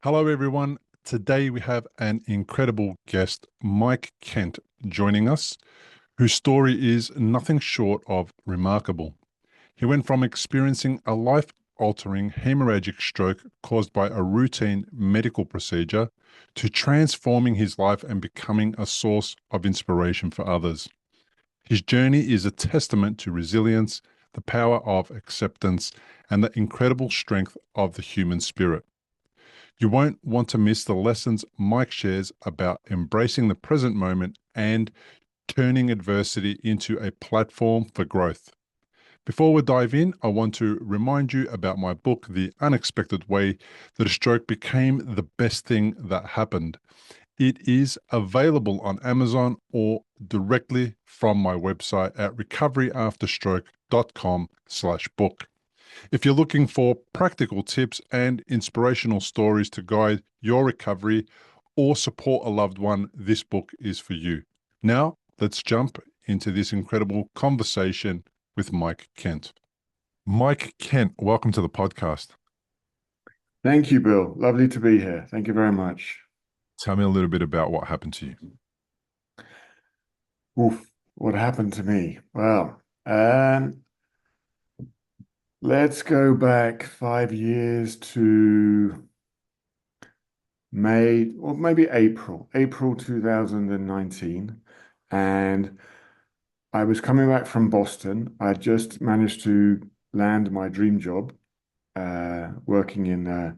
Hello, everyone. Today we have an incredible guest, Mike Kent, joining us, whose story is nothing short of remarkable. He went from experiencing a life altering hemorrhagic stroke caused by a routine medical procedure to transforming his life and becoming a source of inspiration for others. His journey is a testament to resilience, the power of acceptance, and the incredible strength of the human spirit. You won't want to miss the lessons Mike shares about embracing the present moment and turning adversity into a platform for growth. Before we dive in, I want to remind you about my book, The Unexpected Way That a Stroke Became the Best Thing That Happened. It is available on Amazon or directly from my website at recoveryafterstroke.com/book. If you're looking for practical tips and inspirational stories to guide your recovery or support a loved one, this book is for you. Now, let's jump into this incredible conversation with Mike Kent. Mike Kent, welcome to the podcast. Thank you, Bill. Lovely to be here. Thank you very much. Tell me a little bit about what happened to you. Oof, what happened to me? Well, let's go back 5 years to May, or maybe April 2019. And I was coming back from Boston. I just managed to land my dream job, working in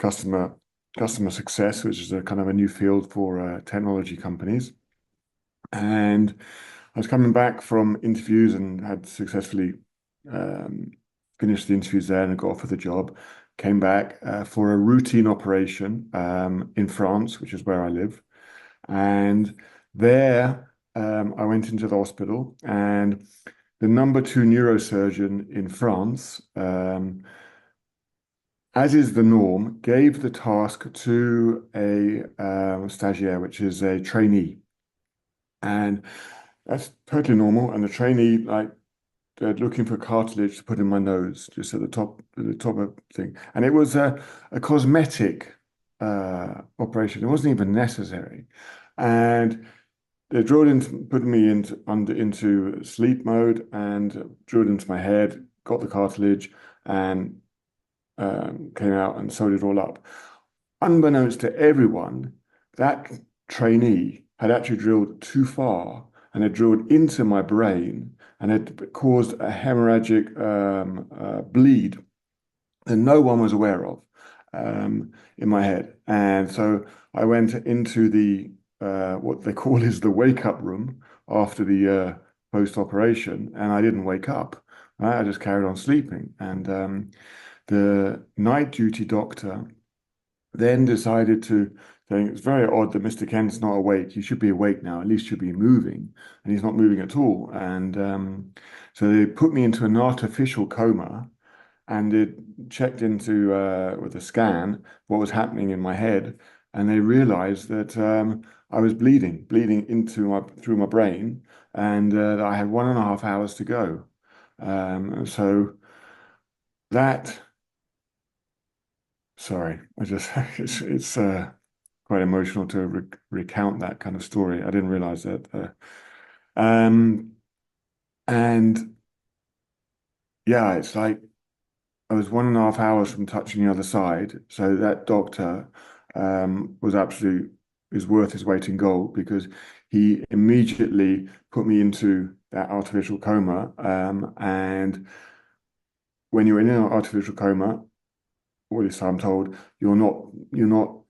customer customer success, which is a kind of a new field for technology companies. And I was coming back from interviews and had successfully um, finished the interviews there and got offered the job. Came back for a routine operation in France, which is where I live. And there I went into the hospital, and the number two neurosurgeon in France, as is the norm, gave the task to a stagiaire, which is a trainee. And that's totally normal. And the trainee, like, they're looking for cartilage to put in my nose, just at the top of the thing. And it was a cosmetic operation. It wasn't even necessary. And they drilled into, put me into sleep mode and drilled into my head, got the cartilage, and came out and sewed it all up. Unbeknownst to everyone, that trainee had actually drilled too far and had drilled into my brain and had caused a hemorrhagic bleed that no one was aware of in my head. And so I went into the what they call is the wake up room after the post operation, and I didn't wake up. Right? I just carried on sleeping, and the night duty doctor then decided to think it's very odd that Mr. Kent's not awake. He should be awake now. At least should be moving, and he's not moving at all. And so they put me into an artificial coma, and it checked into with a scan what was happening in my head, and they realized that I was bleeding into my through my brain, and that I had 1.5 hours to go. So that. Sorry, I just it's quite emotional to recount that kind of story. I didn't realize that. Um, and yeah, it's like I was 1.5 hours from touching the other side. So that doctor was absolutely is worth his weight in gold because he immediately put me into that artificial coma. And when you're in an artificial coma, or at least I'm told, you're not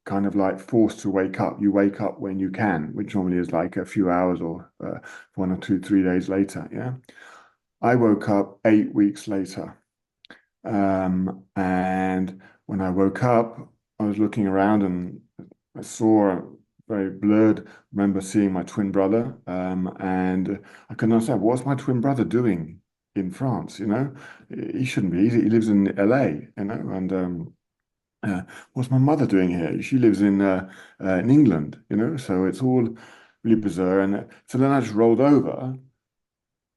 kind of like forced to wake up. You wake up when you can, which normally is like a few hours or 1 or 2, 3 days later. Yeah. I woke up 8 weeks later. And when I woke up, I was looking around and I saw very blurred, remember seeing my twin brother. And I couldn't understand what's my twin brother doing in France, you know? He shouldn't be. He lives in LA, you know, and uh, what's my mother doing here? She lives in England, you know, so it's all really bizarre. And so then I just rolled over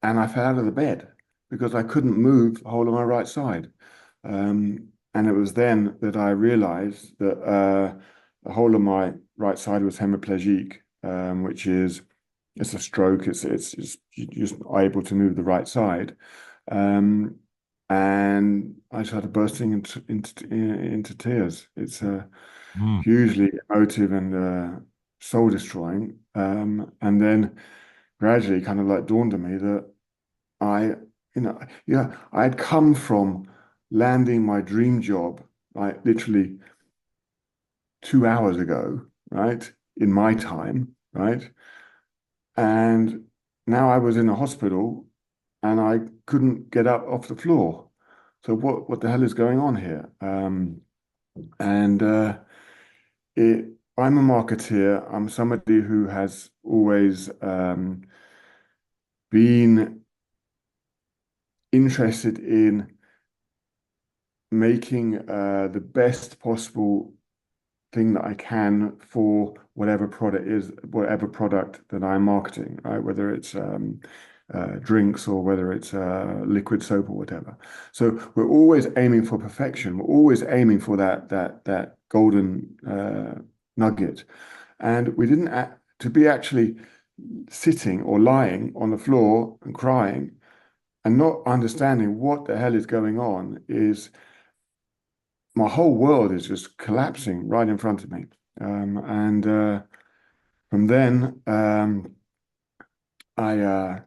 and I fell out of the bed because I couldn't move the whole of my right side. And it was then that I realized that the whole of my right side was hemiplegic, which is it's a stroke. It's you're just not able to move the right side. Um, and I started bursting into tears. It's Mm. hugely emotive and soul destroying. And then gradually, kind of like dawned on me that I, yeah, I had come from landing my dream job, like literally 2 hours ago, right, in my time, right, and now I was in a hospital and I couldn't get up off the floor. So what the hell is going on here? And it I'm a marketeer. I'm somebody who has always been interested in making the best possible thing that I can for whatever product that I'm marketing, right? Whether it's drinks or whether it's liquid soap or whatever. So we're always aiming for perfection. We're always aiming for that golden nugget. And we didn't to be actually sitting or lying on the floor and crying and not understanding what the hell is going on is my whole world is just collapsing right in front of me. And from then, I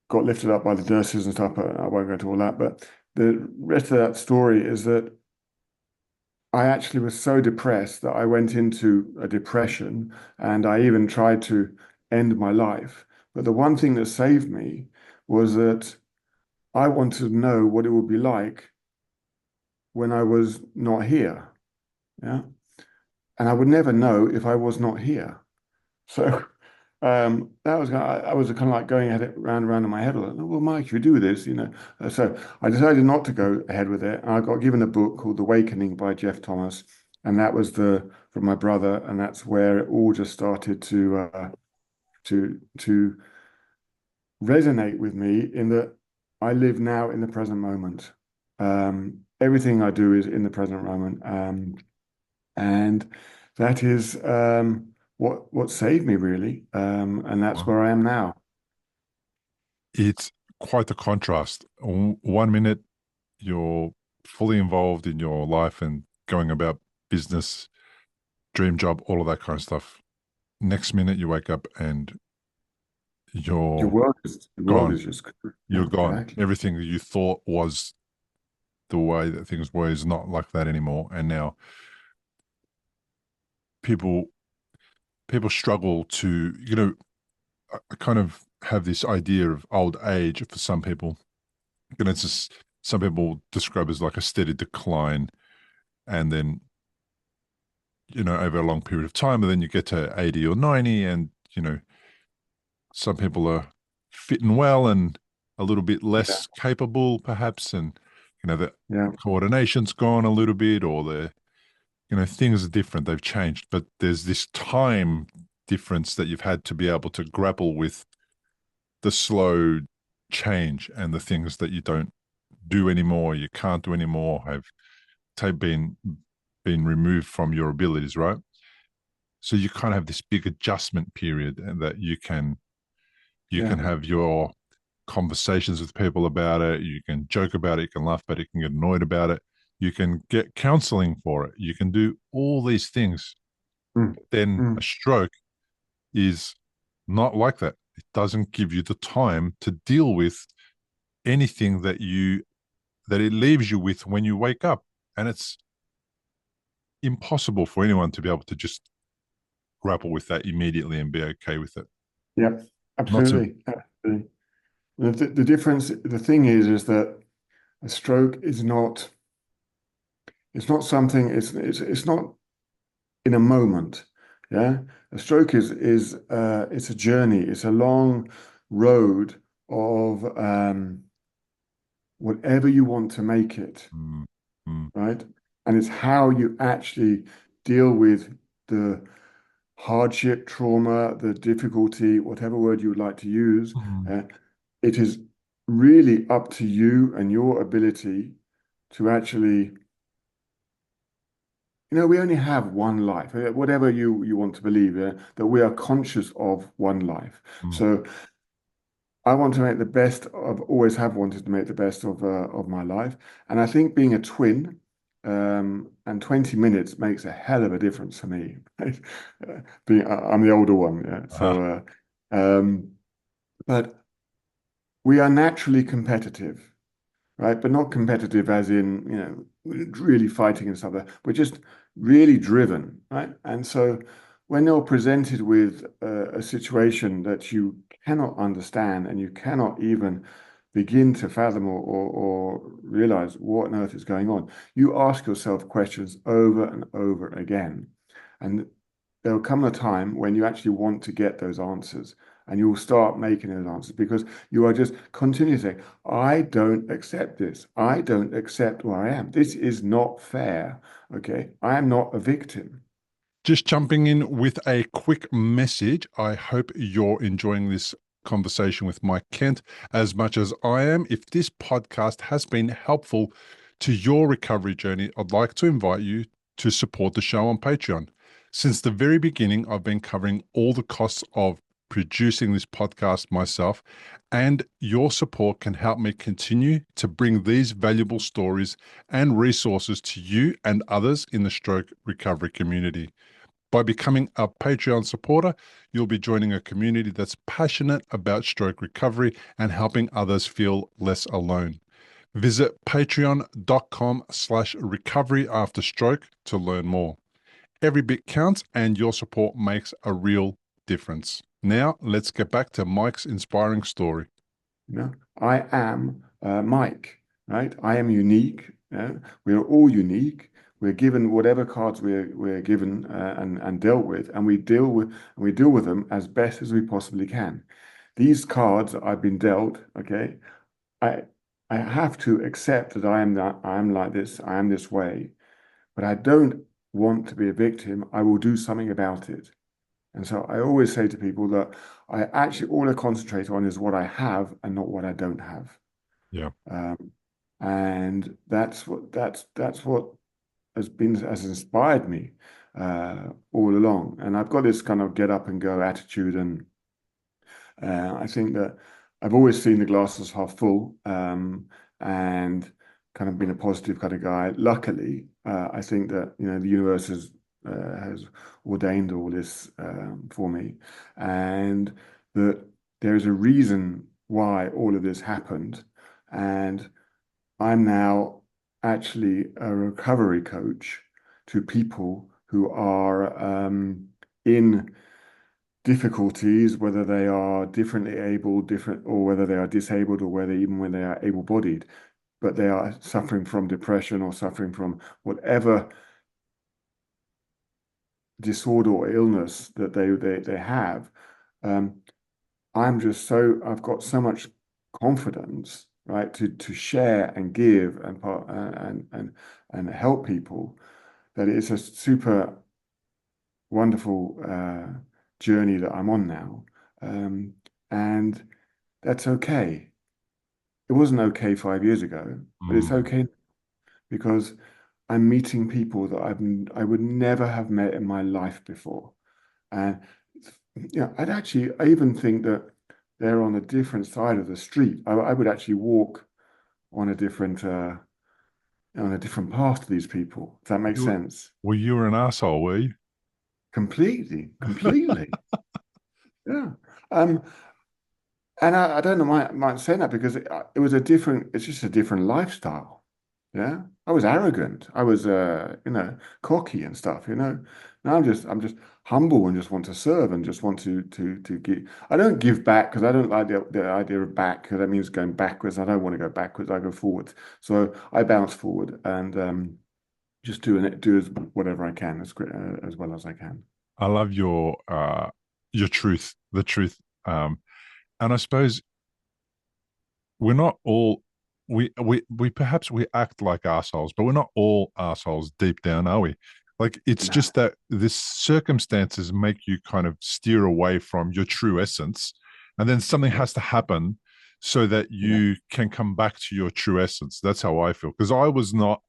got lifted up by the nurses and stuff. But I won't go into all that. But the rest of that story is that I actually was so depressed that I went into a depression and I even tried to end my life. But the one thing that saved me was that I wanted to know what it would be like when I was not here. Yeah. And I would never know if I was not here. So that was I was kind of like going at it round and round in my head. Like, well, Mike, if you do this, you know. So I decided not to go ahead with it. And I got given a book called The Awakening by Jeff Thomas, and that was the from my brother, and that's where it all just started to resonate with me in that I live now in the present moment. Everything I do is in the present moment. And that is what saved me really, and that's Wow. where I am now. It's quite the contrast. 1 minute you're fully involved in your life and going about business, dream job, all of that kind of stuff. Next minute you wake up and you're The world gone. is just You're yeah, gone. exactly. Everything that you thought was the way that things were is not like that anymore. And now people people struggle to, I kind of have this idea of old age for some people. It's just some people describe it as like a steady decline, and then over a long period of time, and then you get to 80 or 90, and some people are fit and well and a little bit Yeah, less capable, perhaps, and the yeah. coordination's gone a little bit, or the things are different, they've changed, but there's this time difference that you've had to be able to grapple with the slow change and the things that you don't do anymore, you can't do anymore, have been removed from your abilities, right? So you kind of have this big adjustment period, and that you can Yeah. have your conversations with people about it, you can joke about it, you can laugh about it, you can get annoyed about it, you can get counseling for it, you can do all these things. Mm, Then a mm. stroke is not like that. It doesn't give you the time to deal with anything that it leaves you with when you wake up. And it's impossible for anyone to be able to just grapple with that immediately and be okay with it. Yeah, Not to. absolutely. Absolutely. The difference, the thing is that a stroke is not, it's not something, it's not in a moment. Yeah. A stroke is it's a journey. It's a long road of whatever you want to make it, Mm, mm, right? And it's how you actually deal with the hardship, trauma, the difficulty, whatever word you would like to use. mm, Uh, it is really up to you and your ability to actually, we only have one life, whatever you want to believe, that we are conscious of one life. Mm. So I want to make the best of, always have wanted to make the best of my life. And I think being a twin, and 20 minutes makes a hell of a difference for me. Right? I'm the older one, yeah. Uh-huh. But we are naturally competitive, right? But not competitive as in, really fighting and stuff. We're just really driven, right? And so when you're presented with a situation that you cannot understand and you cannot even begin to fathom or realize what on earth is going on, you ask yourself questions over and over again. And there'll come a time when you actually want to get those answers and you'll start making those answers because you are just continuing saying, I don't accept this. I don't accept where I am. This is not fair. Okay. I am not a victim. Just jumping in with a quick message. I hope you're enjoying this conversation with Mike Kent as much as I am. If this podcast has been helpful to your recovery journey, I'd like to invite you to support the show on Patreon. Since the very beginning, I've been covering all the costs of producing this podcast myself, and your support can help me continue to bring these valuable stories and resources to you and others in the stroke recovery community. By becoming a Patreon supporter, you'll be joining a community that's passionate about stroke recovery and helping others feel less alone. Visit patreon.com/recovery after stroke to learn more. Every bit counts and your support makes a real difference. Now, let's get back to Mike's inspiring story. You know, I am Mike, right? I am unique. Yeah? We are all unique. We're given whatever cards we're given and dealt with, and we deal with them as best as we possibly can. These cards that I've been dealt, okay, I I have to accept that I am like this, I am this way, but I don't want to be a victim. I will do something about it. And so I always say to people that I actually all I concentrate on is what I have and not what I don't have. Yeah. Um, and that's what has inspired me all along. And I've got this kind of get up and go attitude, and I think that I've always seen the glass as half full, and kind of been a positive kind of guy. Luckily, I think that the universe has ordained all this for me, and that there is a reason why all of this happened, and I'm now actually a recovery coach to people who are in difficulties, whether they are differently able, different, or whether they are disabled, or whether even when they are able-bodied, but they are suffering from depression or suffering from whatever disorder or illness that they have. Um, I've got so much confidence, right, to share and give and help people that it's a super wonderful journey that I'm on now. Um, and that's okay. It wasn't okay 5 years ago, but it's Mm. okay because I'm meeting people that I would never have met in my life before. And I even think that they're on a different side of the street. I would actually walk on a different path to these people. If that makes You, sense? well, you were an asshole, were you? Completely, completely. Yeah. Um, And I don't know why I'm saying that because it was it's just a different lifestyle. Yeah. I was arrogant. I was, cocky and stuff, you know. Now I'm just humble and just want to serve and just want to give. I don't give back because I don't like the idea of back because that means going backwards. I don't want to go backwards. I go forward. So I bounce forward and just do as whatever I can as well as I can. I love your truth, the truth. And I suppose we're not all we perhaps we act like assholes, but we're not all assholes deep down, are we? Like it's No. just that this circumstances make you kind of steer away from your true essence, and then something has to happen so that Yeah. you can come back to your true essence. That's how I feel. Because I was not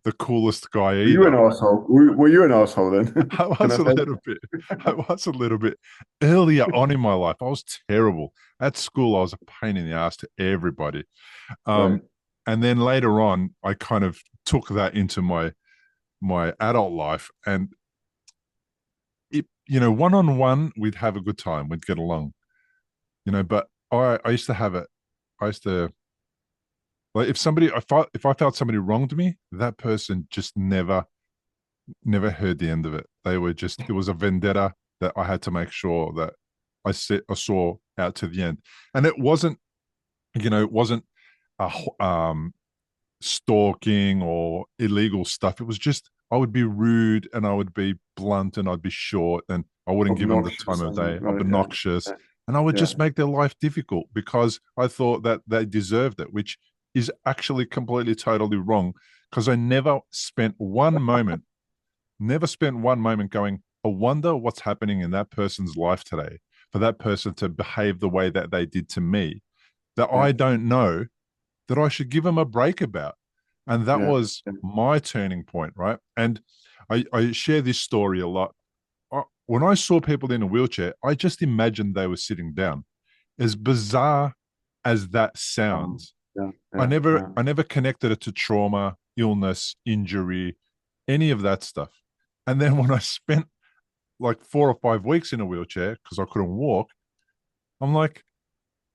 the coolest guy Were you either. an asshole? Were you an asshole then? I Can I was a say little bit. I was a little bit earlier on in my life. I was terrible at school. I was a pain in the ass to everybody. right? Um, and then later on, I kind of took that into my adult life, and one on one, we'd have a good time, we'd get along, But I used to have it. I used to like if I felt somebody wronged me, that person just never heard the end of it. They were just it was a vendetta that I had to make sure that I saw out to the end, and it wasn't a stalking or illegal stuff. It was just I would be rude and I would be blunt and I'd be short and I wouldn't give them the time Obnoxious of and day, right, obnoxious, yeah, and I would yeah, just make their life difficult because I thought that they deserved it, which is actually completely totally wrong because I never spent one moment going, I wonder what's happening in that person's life today for that person to behave the way that they did to me that yeah, I don't know that I should give them a break about. And that yeah, was yeah, my turning point, right? And I share this story a lot. When I saw people in a wheelchair, I just imagined they were sitting down. As bizarre as that sounds, yeah, I yeah, never yeah, I never connected it to trauma, illness, injury, any of that stuff. And then when I spent like 4 or 5 weeks in a wheelchair because I couldn't walk, I'm like,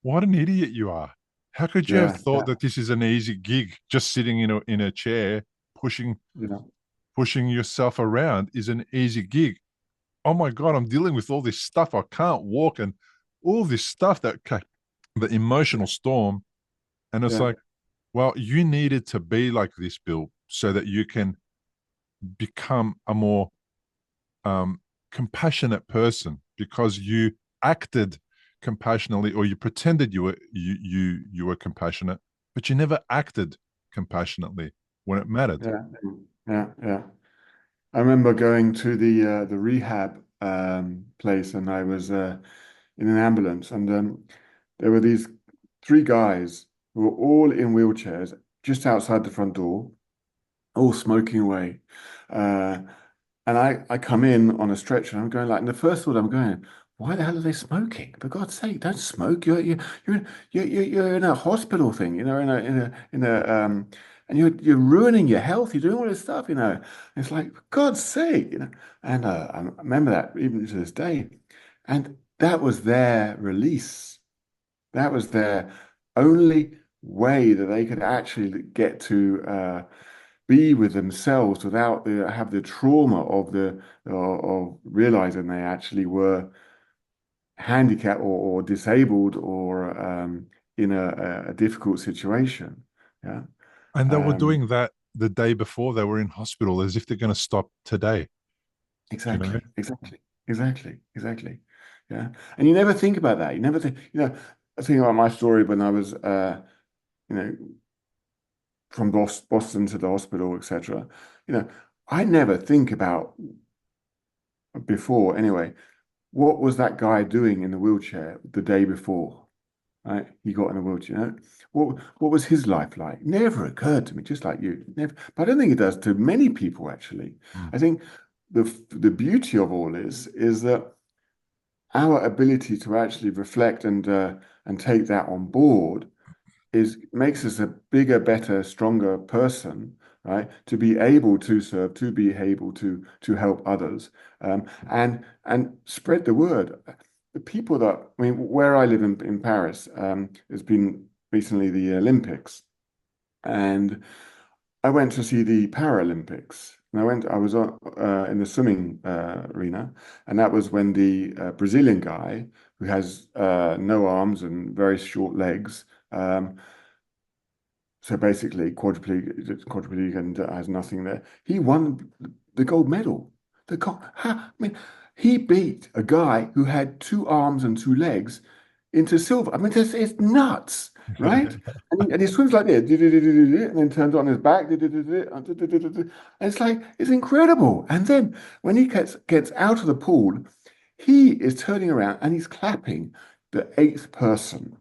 what an idiot you are. How could you have yeah, thought yeah, that this is an easy gig? Just sitting in a chair, pushing yeah, pushing yourself around is an easy gig. Oh my God, I'm dealing with all this stuff. I can't walk and all this stuff the emotional storm. And it's yeah, like, well, you needed to be like this, Bill, so that you can become a more um, compassionate person because you acted compassionately or you pretended you were compassionate, but you never acted compassionately when it mattered. yeah, yeah, yeah. I remember going to the rehab place, and I was in an ambulance, and there were these three guys who were all in wheelchairs just outside the front door, all smoking away. Uh, and I come in on a stretcher and I'm going like, and the first thought I'm going, why the hell are they smoking? For God's sake, don't smoke. You're in a hospital thing, and you're ruining your health. You're doing all this stuff. And it's like, for God's sake. And I remember that even to this day. And that was their release. That was their only way that they could actually get to be with themselves without have the trauma of realizing they actually were handicapped or disabled or in a difficult situation. Yeah. And they were Um, doing that the day before they were in hospital as if they're going to stop today, you know? exactly. Yeah. And you never think about that. You never I think about my story when I was you know, from Boston to the hospital, etc. I never think about before anyway. What was that guy doing in the wheelchair the day before? Right? He got in a wheelchair. What was his life like? Never occurred to me, just like you. Never, but I don't think it does to many people actually. Mm. I think the beauty of all is that our ability to actually reflect and take that on board is makes us a bigger, better, stronger person, right? To be able to serve, to be able to help others, and spread the word. The people that I mean, where I live in Paris, there's been recently the Olympics, and I went to see the Paralympics. And I was in the swimming arena, and that was when the Brazilian guy who has no arms and very short legs. So basically, quadriplegic and has nothing there. He won the gold medal. I mean, he beat a guy who had two arms and two legs into silver. I mean, it's nuts, right? And he swims like this, and then turns on his back, and it's like it's incredible. And then when he gets out of the pool, he is turning around and he's clapping the eighth person,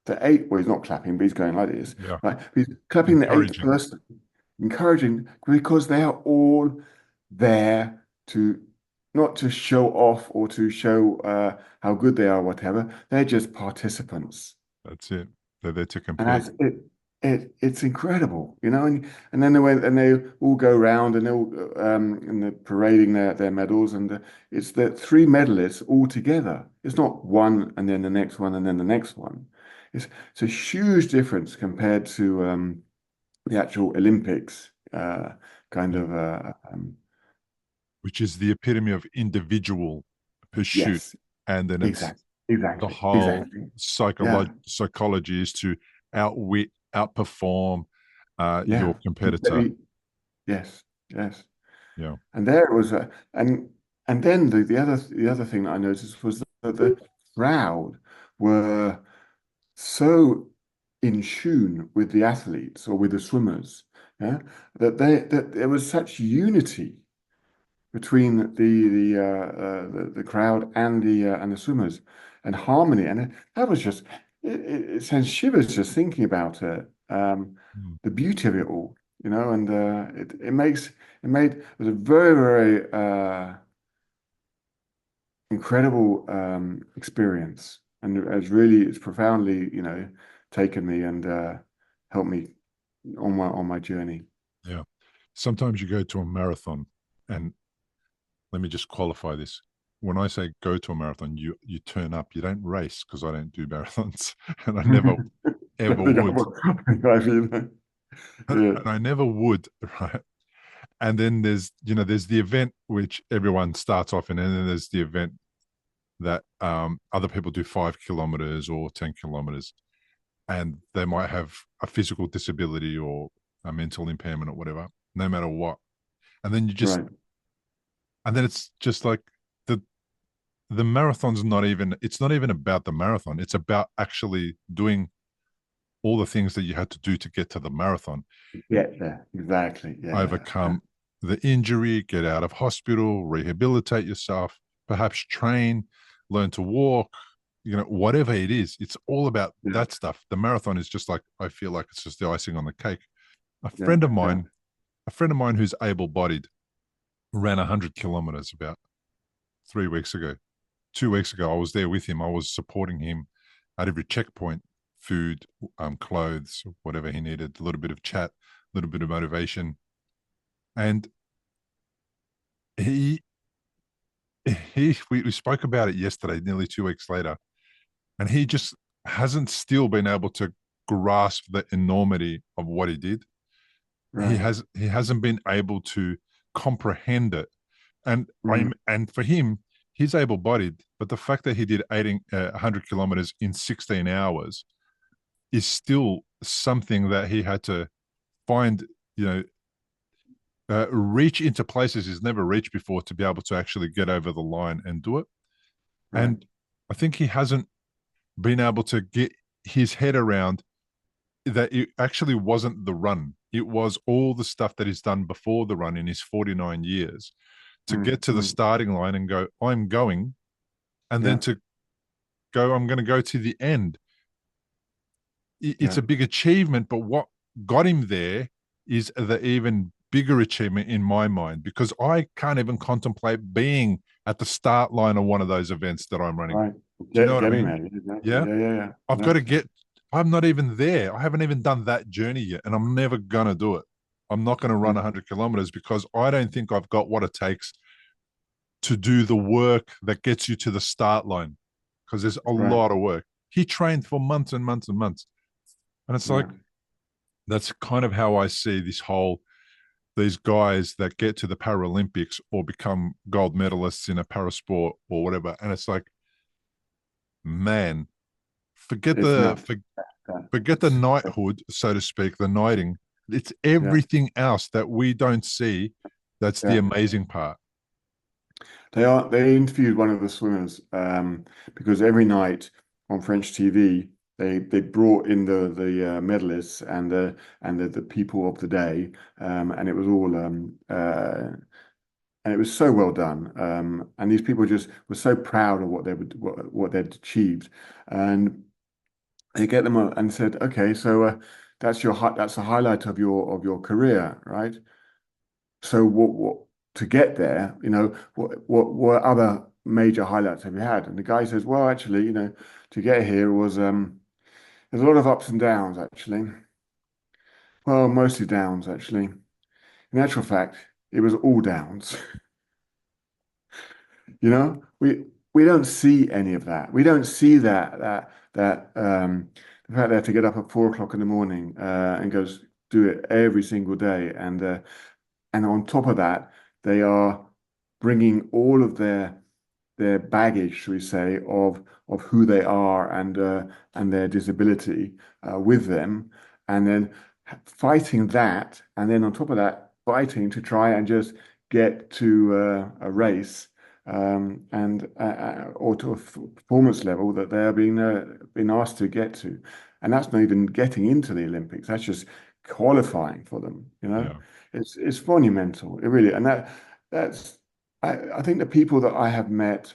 well, he's not clapping, but he's going like this, Yeah. right? He's clapping the eighth Encouraging. person, encouraging because they are all there to not to show off or to show how good they are, whatever. They're just participants. That's it. They're there to And compete. that's it. It's incredible, you know. And then they went and they all go around and they all and they're parading their medals. And it's the three medalists all together. It's not one and then the next one and then the next one. It's a huge difference compared to the actual Olympics kind Yeah. of Which is the epitome of individual pursuit. yes, And then it's exactly, the exactly, whole exactly. Yeah, psychology is to outwit, outperform your yeah. competitor. Yes, yes. Yeah. And there it was, and then the other thing that I noticed was that the crowd were so in tune with the athletes or with the swimmers, yeah, that there was such unity between the crowd and the swimmers and harmony, and that was just it sends shivers just thinking about it. Mm. The beauty of it all, you know, and it was a very very incredible experience, and it's profoundly, you know, taken me and helped me on my journey. Yeah. Sometimes you go to a marathon, and let me just qualify this. When I say go to a marathon, you turn up. You don't race because I don't do marathons, and I never ever would, and Yeah, I never would, right? And then there's the event which everyone starts off in, and then there's the event that other people do 5 kilometers or 10 kilometers, and they might have a physical disability or a mental impairment or whatever, no matter what. And then right. and then it's just like the the marathon's not even it's not even about the marathon. It's about actually doing all the things that you had to do to get to the marathon, Get there. Exactly. Yeah. overcome the injury, get out of hospital, rehabilitate yourself, perhaps train, learn to walk, whatever it is. It's all about Yeah. that stuff. The marathon is just like, I feel like it's just the icing on the cake. A Yeah. friend of Yeah. mine, a friend of mine who's able-bodied ran 100 kilometers about 3 weeks ago. 2 weeks ago, I was there with him. I was supporting him at every checkpoint, food, clothes, whatever he needed, a little bit of chat, a little bit of motivation. And he we spoke about it yesterday, nearly 2 weeks later, and he just hasn't still been able to grasp the enormity of what he did. Right. He hasn't been able to comprehend it. Mm. And for him, he's able bodied, but the fact that he did 100 kilometers in 16 hours is still something that he had to find, you know, reach into places he's never reached before to be able to actually get over the line and do it. Right. And I think he hasn't been able to get his head around that it actually wasn't the run. It was all the stuff that he's done before the run in his 49 years to Mm. get to the Mm. starting line and go, I'm going, and then Yeah. to go, I'm going to go to the end. It's Yeah. a big achievement, but what got him there is the even bigger achievement in my mind because I can't even contemplate being at the start line of one of those events that I'm running. Right. Do you know what I Getting mean? there. Exactly. Yeah. Yeah. Yeah. Yeah. I've got No. to get, I'm not even there. I haven't even done that journey yet, and I'm never going to do it. I'm not going to run Mm. 100 kilometers because I don't think I've got what it takes to do the work that gets you to the start line because there's a Right. lot of work. He trained for months and months and months. And it's like, Yeah. that's kind of how I see these guys that get to the Paralympics or become gold medalists in a parasport or whatever. And it's like, man, forget It's the not. for, That. forget the It's knighthood, so to speak, the knighting. It's yeah. everything else that we don't see. That's the Yeah. amazing part. They interviewed one of the swimmers because every night on French TV they brought in the medalists and the people of the day and it was all and it was so well done. And these people just were so proud of what they'd achieved, and they get them and said, okay, so that's the highlight of your career, right? So what to get there, what other major highlights have you had? And the guy says, well, actually, to get here was there's a lot of ups and downs actually. Well, mostly downs actually. In actual fact, it was all downs. You know, we don't see any of that. We don't see that the fact they have to get up at 4 o'clock in the morning and do it every single day, and on top of that, they are bringing all of their baggage, shall we say, of who they are and their disability with them, and then fighting that, and then on top of that, fighting to try and just get to a race and or to a performance level that they are being asked to get to, and that's not even getting into the Olympics. That's just qualifying for them. Yeah. It's monumental. It really, and that's I think the people that I have met,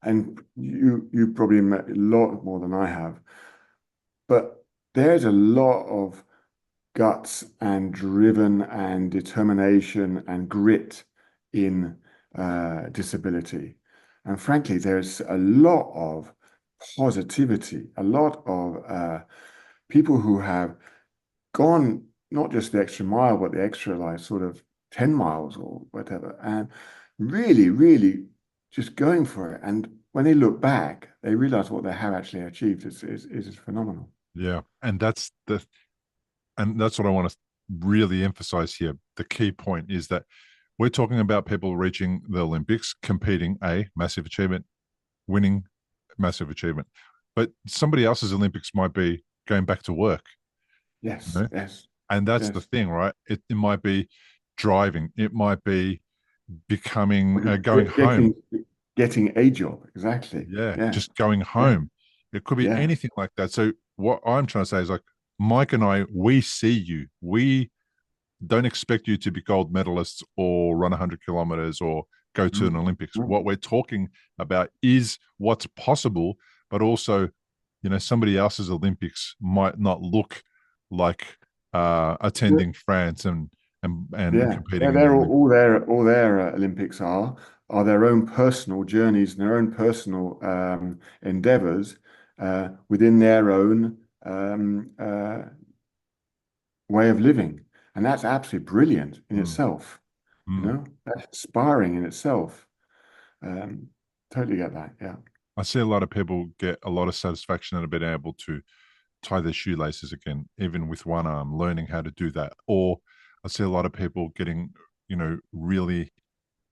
and you probably met a lot more than I have, but there's a lot of guts and driven and determination and grit in disability. And frankly, there's a lot of positivity, a lot of people who have gone not just the extra mile, but the extra like sort of 10 miles or whatever, and really, really just going for it. And when they look back, they realize what they have actually achieved is phenomenal. Yeah. And that's what I want to really emphasize here. The key point is that we're talking about people reaching the Olympics, competing, a massive achievement, winning, massive achievement. But somebody else's Olympics might be going back to work, you Yes, know? yes, And that's the yes. thing, right? It might be driving, it might be becoming, going Get- home. Getting getting a job, exactly. Yeah, Yeah, just going yeah, home. It could be yeah. anything like that. So what I'm trying to say is like Mike and I, we see you. We don't expect you to be gold medalists or run 100 kilometers or go to an Mm, Olympics. mm. What we're talking about is what's possible, but also, somebody else's Olympics might not look like attending France and Yeah, competing they're, in the they're Olympics. all their Olympics are their own personal journeys and their own personal endeavors within their own way of living, and that's absolutely brilliant in Mm, itself. mm. That's inspiring in itself. Um, totally get that. Yeah, I see a lot of people get a lot of satisfaction out of being able to tie their shoelaces again, even with one arm, learning how to do that. Or I see a lot of people getting, really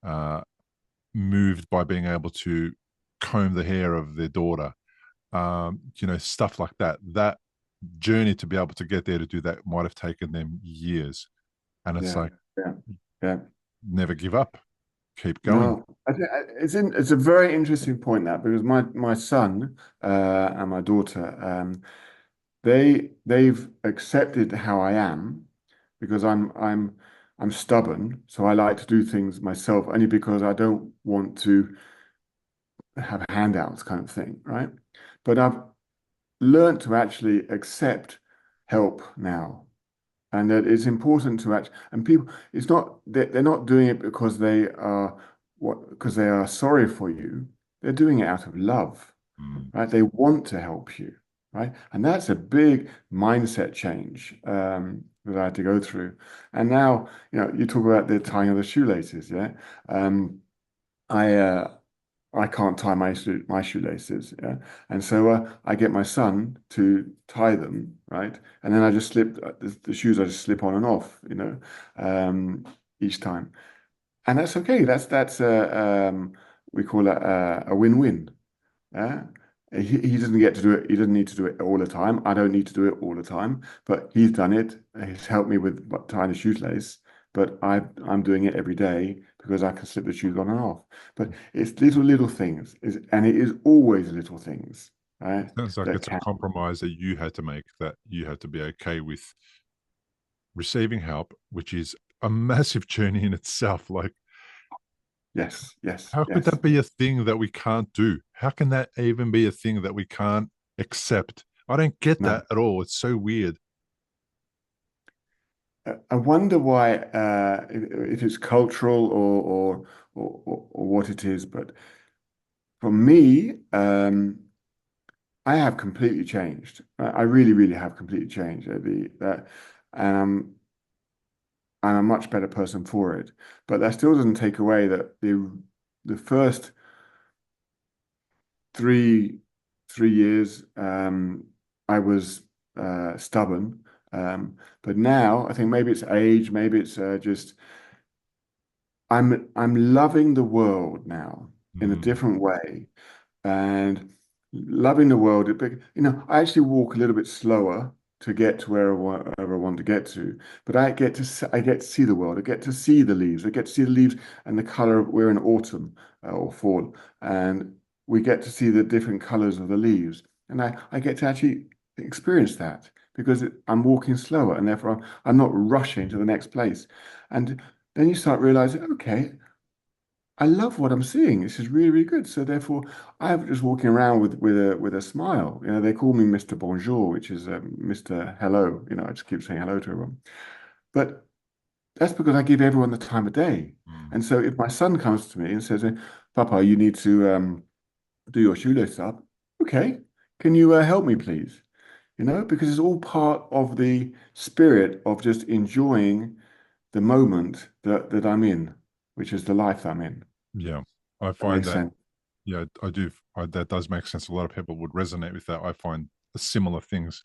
uh, moved by being able to comb the hair of their daughter, stuff like that. That journey to be able to get there to do that might have taken them years. And it's yeah, like, yeah, yeah. never give up, keep going. No, it's a very interesting point that because my son and my daughter they've accepted how I am because I'm stubborn, so I like to do things myself only because I don't want to have handouts kind of thing, right? But I've learned to actually accept help now, and that it's important to act. And people, it's not they're not doing it because they are sorry for you. They're doing it out of love, Mm. right? They want to help you, right? And that's a big mindset change that I had to go through. And now, you talk about the tying of the shoelaces, yeah. Um, I I can't tie my shoelaces, yeah, and so I get my son to tie them, right, and then I just slip the shoes. I just slip on and off, um, each time, and that's okay. That's we call it a win-win. Yeah. He doesn't get to do it. He doesn't need to do it all the time. I don't need to do it all the time, but he's done it. He's helped me with tying the shoelace, but I'm doing it every day because I can slip the shoes on and off. But it's little things, and it is always little things, right? It sounds like That it's a can. compromise that you had to make, that you had to be okay with receiving help, which is a massive journey in itself. Like, Yes, yes, How could yes. that be a thing that we can't do? How can that even be a thing that we can't accept? I don't get No. that at all. It's so weird. I wonder why, if it's cultural or what it is, but for me, I have completely changed. I really, really have completely changed. And I'm a much better person for it. But that still doesn't take away that the first three three years, I was stubborn. But now I think maybe it's age, maybe it's just I'm loving the world now in a Mm, different way, and loving the world. I actually walk a little bit slower to get to wherever I want to get to, but I get to see the world. I get to see the leaves. I get to see the leaves and the color. We're in autumn or fall, and we get to see the different colors of the leaves, and I get to actually experience that because I'm walking slower, and therefore I'm not rushing to the next place, and then you start realizing, okay, I love what I'm seeing. This is really, really good. So therefore, I'm just walking around with a smile. They call me Mr. Bonjour, which is Mr. Hello. I just keep saying hello to everyone. But that's because I give everyone the time of day. mm. And so if my son comes to me and says, "Papa, you need to do your shoelace up," okay, can you help me, please? Because it's all part of the spirit of just enjoying the moment that I'm in, which is the life I'm in. Yeah, I That find makes that. sense. Yeah, I do. That does make sense. A lot of people would resonate with that. I find similar things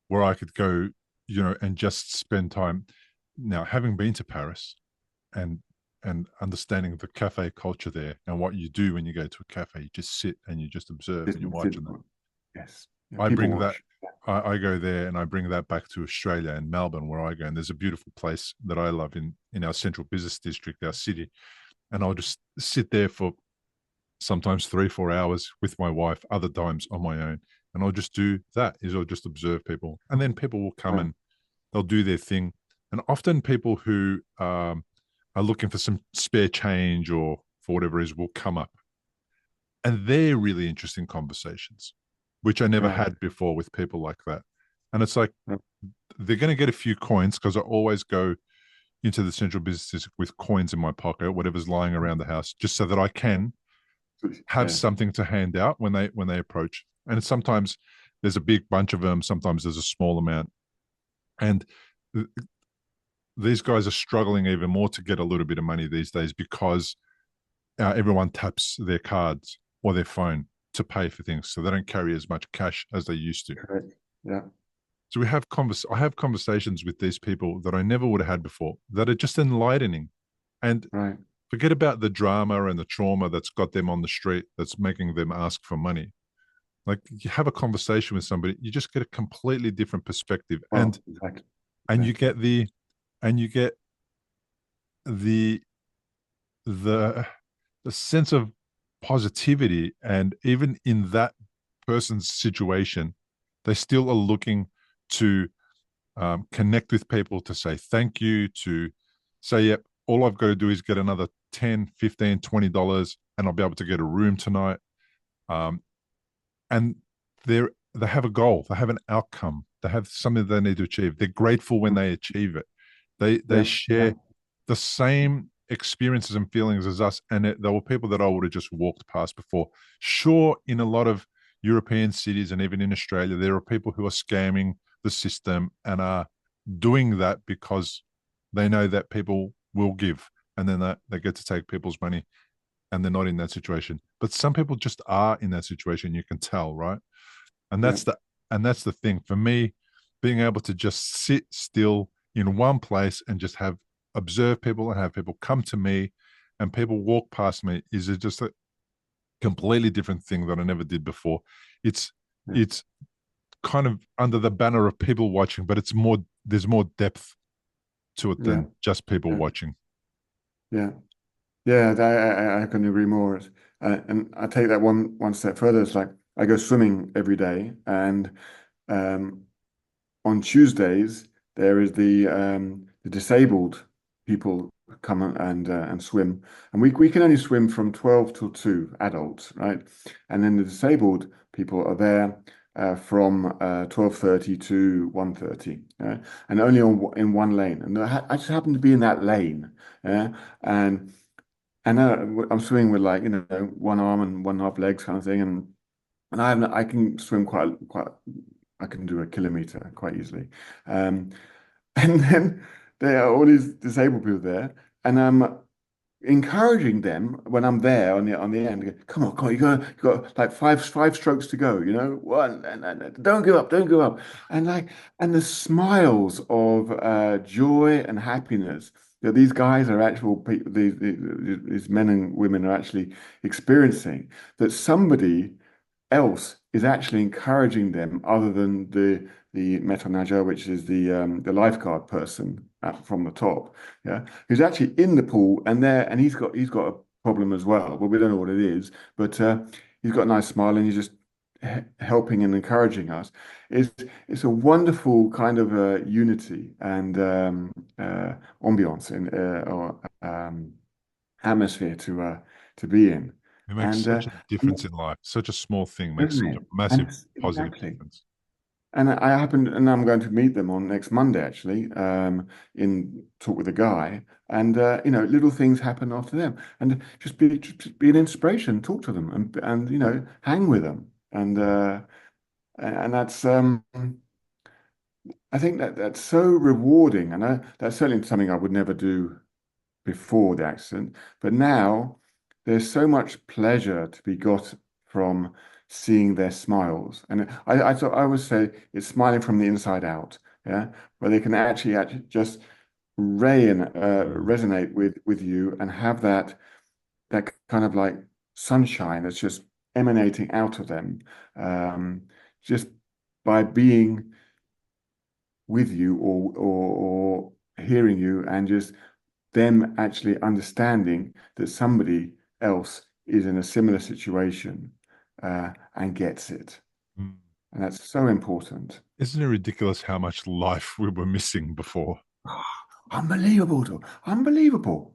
where I could go, and just spend time. Now, having been to Paris and understanding the cafe culture there and what you do when you go to a cafe, you just sit and you just observe and you're watching them. Yes. Yeah, I people bring that. watch. I go there and I bring that back to Australia and Melbourne, where I go. And there's a beautiful place that I love in our central business district, our city, and I'll just sit there for sometimes 3 4 hours with my wife, other times on my own, and I'll just do that. Is I'll just observe people, and then people will come Right. and they'll do their thing. And often people who are looking for some spare change or for whatever it is will come up, and they're really interesting conversations, which I never Right. had before with people like that. And it's like Right. they're going to get a few coins because I always go into the central business with coins in my pocket, whatever's lying around the house, just so that I can have Yeah. something to hand out when they approach. And sometimes there's a big bunch of them, sometimes there's a small amount. And these guys are struggling even more to get a little bit of money these days because everyone taps their cards or their phone to pay for things, so they don't carry as much cash as they used to. Correct. Yeah. So I have conversations with these people that I never would have had before that are just enlightening. And Right. forget about the drama and the trauma that's got them on the street that's making them ask for money. Like you have a conversation with somebody, you just get a completely different perspective, Well, exactly. and you Exactly. get the the the sense of positivity, and even in that person's situation, they still are looking to connect with people, to say thank you, to say, yep, all I've got to do is get another 10, 15, $20 and I'll be able to get a room tonight. Um, and they have a goal, they have an outcome, they have something they need to achieve. They're grateful when they achieve it. They Yeah. Yeah. share the same experiences and feelings as us, and there were people that I would have just walked past before. Sure, in a lot of European cities and even in Australia, there are people who are scamming the system and are doing that because they know that people will give, and then they get to take people's money, and they're not in that situation. But some people just are in that situation. You can tell, right? And Yeah. that's the thing for me. Being able to just sit still in one place and just have observe people and have people come to me and people walk past me is just a completely different thing that I never did before. It's Yeah. it's kind of under the banner of people watching, but it's more, there's more depth to it Yeah. than just people Yeah. watching. Yeah. Yeah. I couldn't agree more. And I take that one step further. It's like I go swimming every day, and um, on Tuesdays there is the disabled people come and swim, and we can only swim from 12 till 2 adults, right? And then the disabled people are there from 12:30 to 1:30, and only in one lane. And I just happen to be in that lane, yeah? And I'm swimming with, like, one arm and one half legs kind of thing, and I can swim quite. I can do a kilometer quite easily. Um, and then there are all these disabled people there, and I'm encouraging them when I'm there on the end. Come on, you got like five strokes to go. One, and don't give up, don't give up. And like, and the smiles of joy and happiness that these guys are actual people, these men and women are actually experiencing. That somebody else is actually encouraging them, other than the metonager, which is the lifeguard person from the top, yeah, who's actually in the pool, and he's got a problem as well, but we don't know what it is. But he's got a nice smile, and he's just helping and encouraging us. It's a wonderful kind of unity and ambiance or atmosphere to be in, It makes and such a difference in life. Such a small thing makes doesn't such a it? And massive positive exactly. difference. And I'm going to meet them on next Monday, actually, in talk with a guy. And little things happen after them, and just be an inspiration. Talk to them, and hang with them, and that's I think that's so rewarding, and that's certainly something I would never do before the accident. But now there's so much pleasure to be got from seeing their smiles. And I always say it's smiling from the inside out, yeah, where they can actually just Mm. resonate with you, and have that kind of like sunshine that's just emanating out of them, um, just by being with you, or hearing you, and just them actually understanding that somebody else is in a similar situation, and gets it. Mm. And that's so important. Isn't it ridiculous how much life we were missing before? Unbelievable, though. Unbelievable.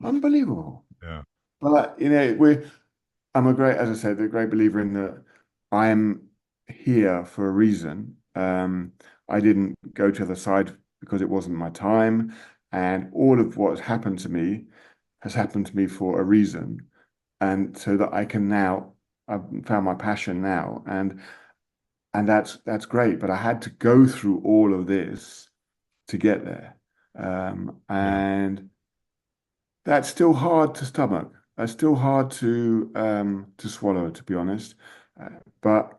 Unbelievable. Yeah. But as I said, a great believer in that I am here for a reason. I didn't go to the side because it wasn't my time, and all of what has happened to me has happened to me for a reason, and so that I can now, I've found my passion now, and that's great. But I had to go through all of this to get there, Yeah. and that's still hard to stomach. That's still hard to swallow, to be honest. But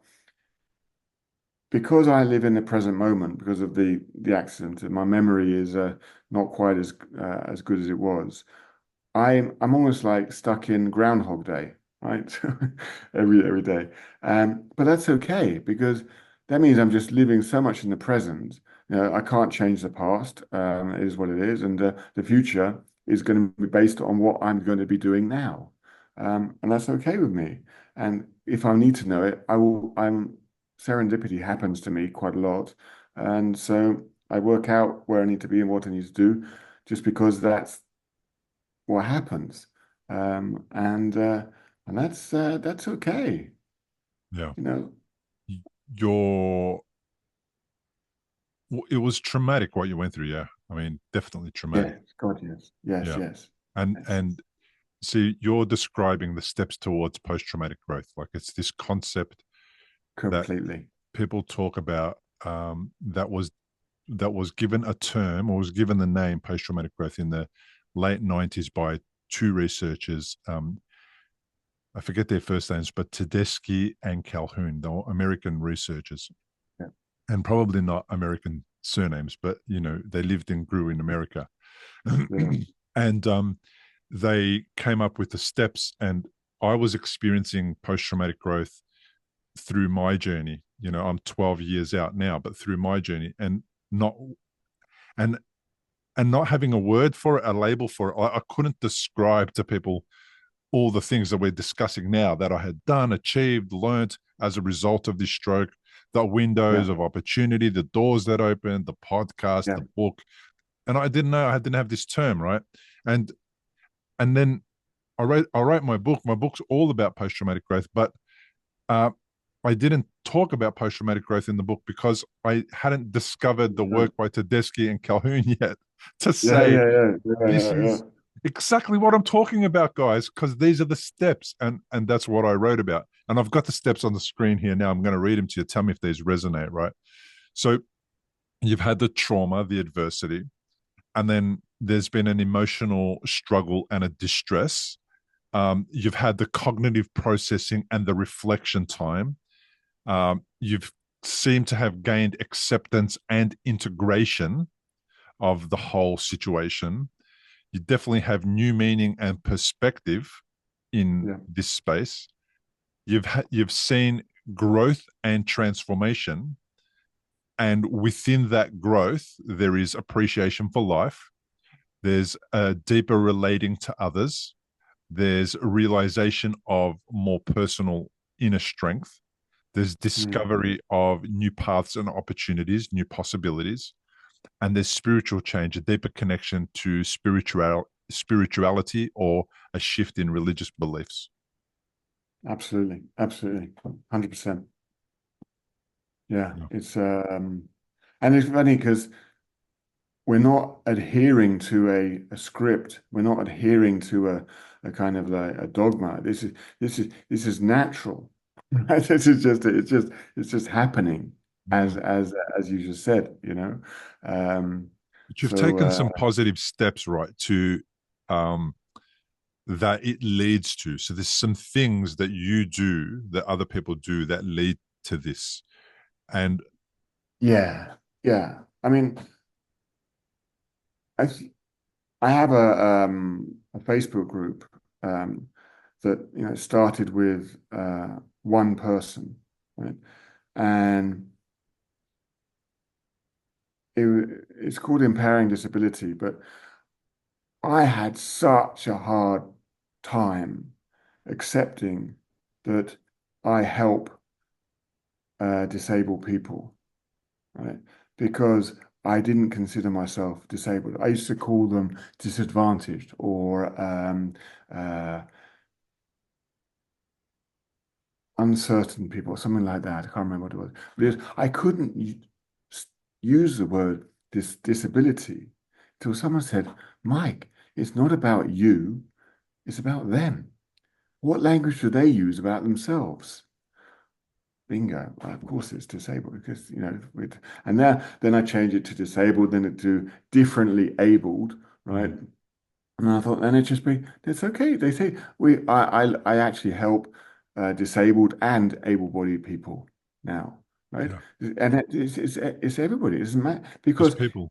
because I live in the present moment, because of the accident, and my memory is not quite as good as it was. I'm almost like stuck in Groundhog Day, right? Every day. But that's okay, because that means I'm just living so much in the present. I can't change the past. It is what it is, and the future is going to be based on what I'm going to be doing now, and that's okay with me. And if I need to know it, I will. Serendipity happens to me quite a lot, and so I work out where I need to be and what I need to do, just because that's what happens, um, and uh, and that's okay, Yeah. you know. Your it was traumatic what you went through. Yeah. I mean, definitely traumatic. Yes, God, yes, yes, Yeah. yes, And yes, and see, you're describing the steps towards post-traumatic growth. Like it's this concept that completely. people talk about, that was given a term, or was given the name post-traumatic growth in the late 90s by two researchers. I forget their first names, but Tedeschi and Calhoun, they were American researchers, Yeah, and probably not American surnames, but they lived and grew in America. yeah, And they came up with the steps, and I was experiencing post-traumatic growth through my journey. I'm 12 years out now, but through my journey, not and and not having a word for it, a label for it. I couldn't describe to people all the things that we're discussing now that I had done, achieved, learned as a result of this stroke, the yeah, windows of opportunity, the doors that opened, the podcast, yeah, the book. and I didn't know, I didn't have this term, right? And then I wrote my book. My book's all about post traumatic growth, but uh, I didn't talk about post traumatic growth in the book because I hadn't discovered the Yeah, work by Tedeschi and Calhoun yet to yeah, say yeah, yeah, yeah, this yeah, yeah. is exactly what I'm talking about, guys, because these are the steps, and that's what I wrote about. And I've got the steps on the screen here now. I'm going to read them to you. Tell me if these resonate, right? So you've had the trauma, the adversity, and then there's been an emotional struggle and a distress. You've had the cognitive processing and the reflection time. You've seemed to have gained acceptance and integration of the whole situation. You definitely have new meaning and perspective in Yeah. this space. You've seen growth and transformation, and within that growth, there is appreciation for life. There's a deeper relating to others. There's a realization of more personal inner strength. There's Mm. discovery of new paths and opportunities, new possibilities, and there's spiritual change, a deeper connection to spirituality or a shift in religious beliefs. Absolutely, absolutely, 100%. Yeah, Yeah. and it's funny because we're not adhering to a script. We're not adhering to a kind of like a dogma. This is natural. Right? This is just it's just happening Mm. as you just said, you know. Um, But you've so taken some positive steps, right, to um, that it leads to. So there's some things that you do that other people do that lead to this. And yeah, yeah. I mean, I I have a Facebook group um, that started with one person, right? And it's called Empowering Disability, but I had such a hard time accepting that I help disabled people, right? Because I didn't consider myself disabled. I used to call them disadvantaged or uh, uncertain people, or something like that. I can't remember what it was. I couldn't use the word disability till someone said, Mike, it's not about you, it's about them. What language do they use about themselves? Bingo. Well, of course it's disabled because, and now then I change it to disabled, then it to differently abled, right? mm, And I thought, then it just be, it's okay. They say I actually help disabled and able-bodied people now, right? yeah, And it's everybody. It doesn't matter just because people.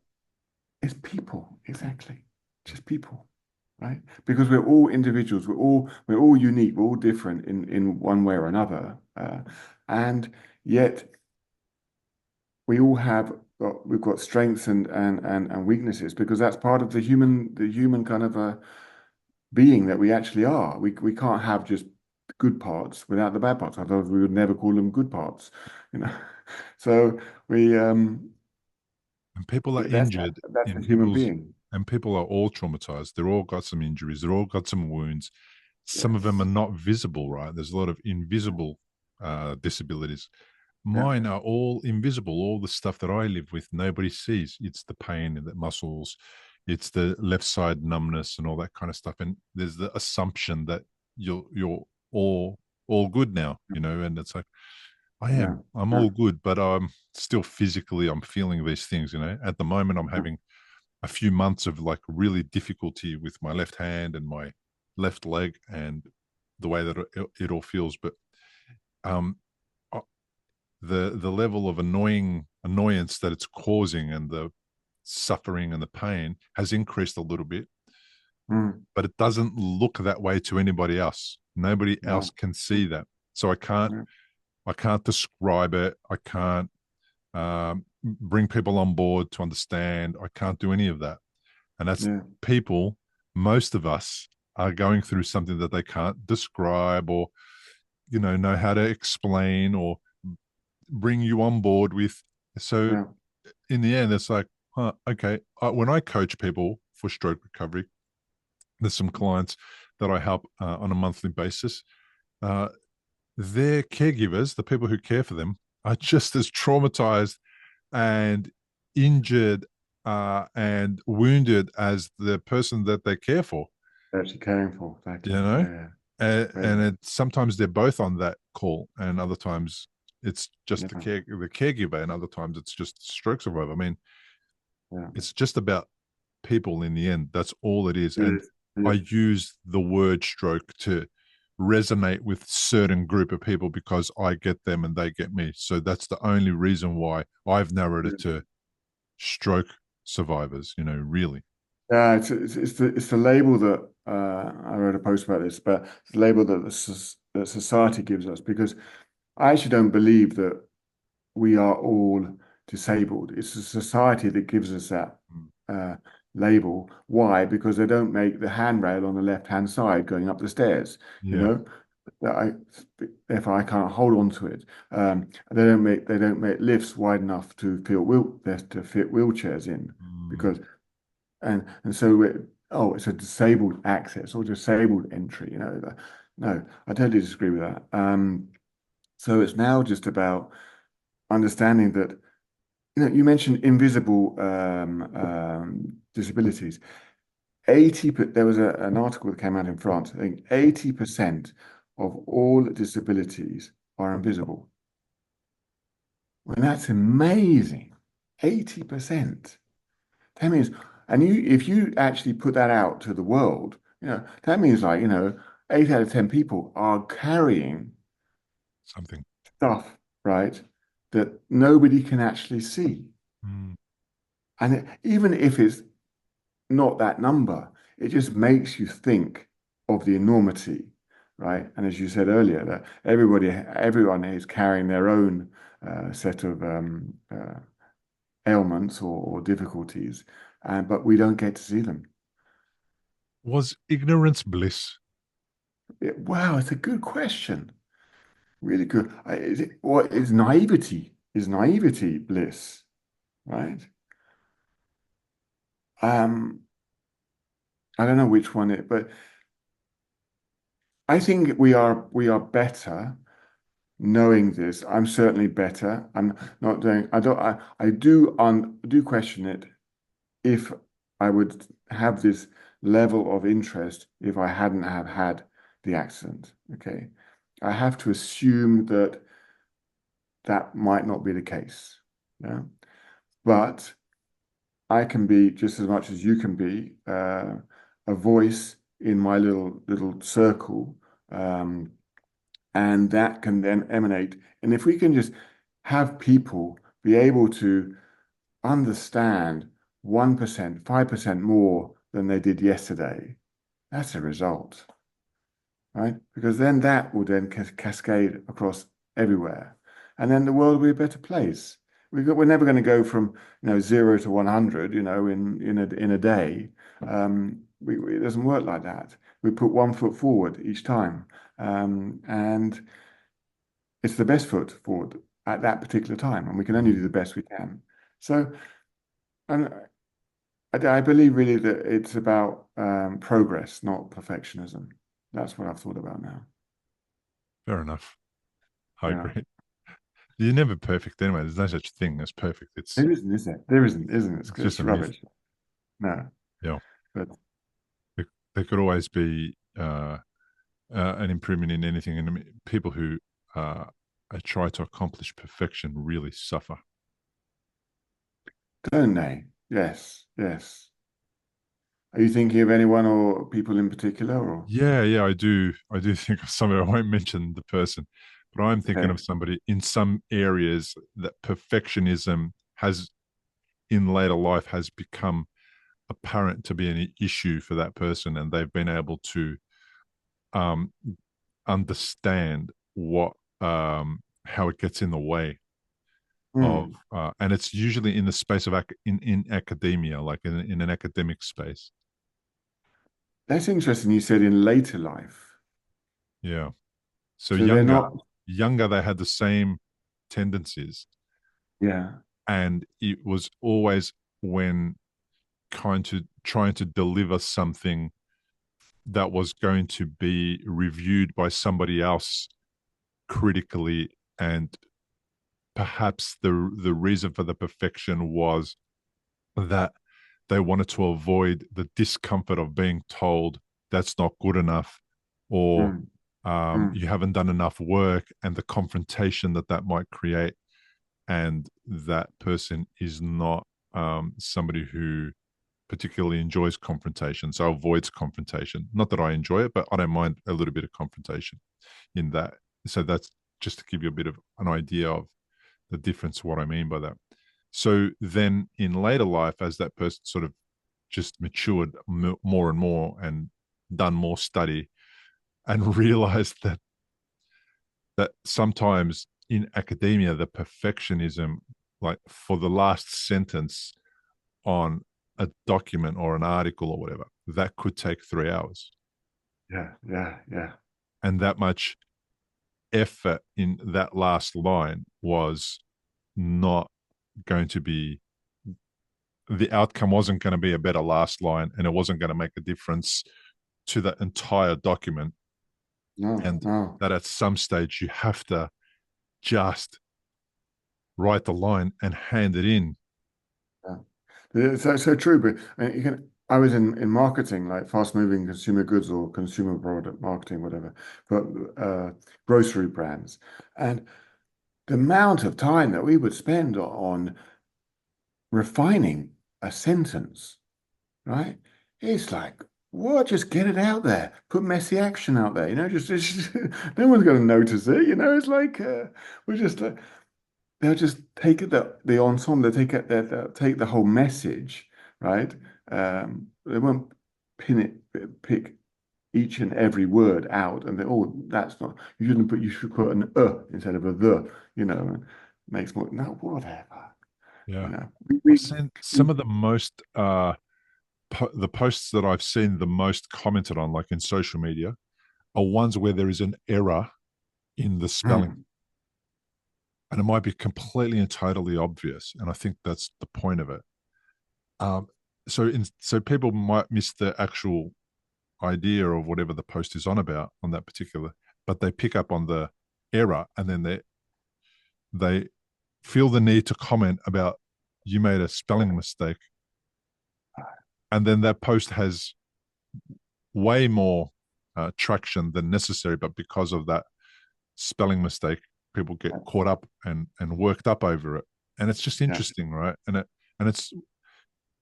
it's people, exactly. Just people, right? Because we're all individuals. We're all unique. We're all different in one way or another, and yet we all we've got strengths and weaknesses because that's part of the human kind of being that we actually are. We can't have just good parts without the bad parts. Otherwise, we would never call them good parts, you know. So we And people are that's injured that's in a human people's, being. and people are all traumatized. They're all got some injuries. They're all got some wounds. Some of them are Yes. not visible, right? There's a lot of invisible disabilities. Yeah. Mine are all invisible. All the stuff that I live with, nobody sees. It's the pain in the muscles, it's the left side numbness, and all that kind of stuff. And there's the assumption that you're all good now, and it's like Yeah. I'm Yeah. all good, but still physically I'm feeling these things. At the moment I'm Yeah. having a few months of like really difficulty with my left hand and my left leg and the way that it all feels. But um, uh, the level of annoyance that it's causing and the suffering and the pain has increased a little bit, Mm. but it doesn't look that way to anybody else. Nobody else No. can see that, so Yeah. I can't describe it. I can't bring people on board to understand. I can't do any of that. And that's Yeah. people, most of us are going through something that they can't describe or, know how to explain or bring you on board with. So Yeah. in the end, it's like, huh, okay. When I coach people for stroke recovery, there's some clients that I help on a monthly basis. Uh, their caregivers, the people who care for them, are just as traumatized and injured and wounded as the person that they care for. Actually caring for, You exactly. know, Yeah, yeah, and sometimes they're both on that call, and other times it's just yeah, the caregiver, and other times it's just stroke survivor. I mean, yeah. it's just about people in the end. That's all it is. It And is. Yeah, I use the word stroke to resonate with certain group of people because I get them and they get me. So that's the only reason why I've narrowed it to stroke survivors, really. yeah. It's the label that I wrote a post about this, but it's the label that that society gives us because I actually don't believe that we are all disabled. It's the society that gives us that Mm. uh, label. Why? Because they don't make the handrail on the left-hand side going up the stairs, you Yeah. know? That I, Therefore I can't hold on to it. They don't make lifts wide enough to fit wheelchairs in Mm. because and so it's a disabled access or disabled entry, No, I totally disagree with that. So it's now just about understanding that you mentioned invisible disabilities. There was an article that came out in France. I think 80% of all disabilities are invisible. Well, that's amazing. 80%. That means, and if you actually put that out to the world, that means 8 out of 10 people are carrying Something. stuff, right, that nobody can actually see. Mm. And even if it's not that number, it just makes you think of the enormity, right? And as you said earlier, that everyone is carrying their own set of ailments or difficulties, and but we don't get to see them. Was ignorance bliss? Wow, it's a good question. Really good. What is naivety? Is naivety bliss, right? Um, I don't know which one but I think we are better knowing this. I'm certainly better. I'm not doing. I don't. I do question it if I would have this level of interest if I hadn't have had the accident. Okay, I have to assume that that might not be the case. Yeah, but I can be just as much as you can be a voice in my little circle. Um, and that can then emanate. And if we can just have people be able to understand 1%, 5% more than they did yesterday, that's a result, right? Because then that will then cascade across everywhere. And then the world will be a better place. We're never going to go from 0 to 100, in a day. It doesn't work like that. We put 1 foot forward each time. And it's the best foot forward at that particular time, and we can only do Mm. the best we can. So, and I believe really that it's about progress, not perfectionism. That's what I've thought about now. Fair enough. I Yeah, agree. You're never perfect anyway. There's no such thing as perfect. there isn't, is there? There isn't, isn't it? It's just It's a myth. rubbish. No, Yeah. but There, there could always be an improvement in anything. And I mean, people who try to accomplish perfection really suffer. don't they? Yes, yes. Are you thinking of anyone or people in particular, or Yeah, yeah, I do. I do think of somebody. I won't mention the person, but I'm thinking okay? of somebody in some areas that perfectionism has in later life has become apparent to be an issue for that person, and they've been able to um, understand what how it gets in the way of, Hmm. and it's usually in the space of in academia, like in an academic space. That's interesting. You said in later life, Yeah. So so they're not. younger, they had the same tendencies, Yeah. and it was always when trying to deliver something that was going to be reviewed by somebody else critically, and perhaps the reason for the perfection was that they wanted to avoid the discomfort of being told that's not good enough, or mm, mm. you haven't done enough work, and the confrontation that that might create. And that person is not somebody who particularly enjoys confrontation, so avoids confrontation. Not that I enjoy it, but I don't mind a little bit of confrontation in that. So that's just to give you a bit of an idea of the difference, what I mean by that. So then in later life, as that person sort of just matured more and more and done more study, and realized that sometimes in academia, the perfectionism, like for the last sentence on a document or an article or whatever, that could take 3 hours. Yeah, yeah, yeah, And that much effort in that last line was not going to be, the outcome wasn't going to be a better last line, and it wasn't going to make a difference to the entire document. no, And no, that at some stage you have to just write the line and hand it in. yeah. It's so true. But I was in marketing, like fast-moving consumer goods or consumer product marketing, whatever, but grocery brands, and the amount of time that we would spend on refining a sentence, right? It's like, what? Just get it out there. Put messy action out there. Just no one's going to notice it. It's like we're just they'll just take it the ensemble. They'll take the whole message, right? They won't pick each and every word out, and they, oh, that's not. You should put an instead of a the. Makes more. No, whatever. Yeah. We, I've we, seen some we of the most the posts that I've seen the most commented on, like in social media, are ones where there is an error in the spelling, mm, and it might be completely and totally obvious. And I think that's the point of it. Um, so people might miss the actual idea of whatever the post is on about on that particular, but they pick up on the error, and then they feel the need to comment about, you made a spelling mistake, and then that post has way more traction than necessary, but because of that spelling mistake, people get caught up and worked up over it, and it's just yeah, interesting, right? And it's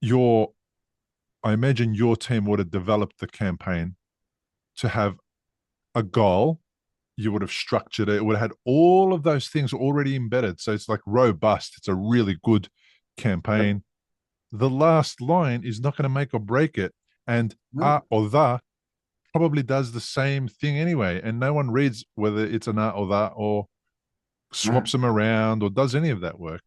your, I imagine your team would have developed the campaign to have a goal. You would have structured it. It would have had all of those things already embedded. So it's like robust. It's a really good yep, campaign. The last line is not going to make or break it. And no, or the probably does the same thing anyway. And no one reads whether it's an or that, or no. swaps them around, or does any of that work.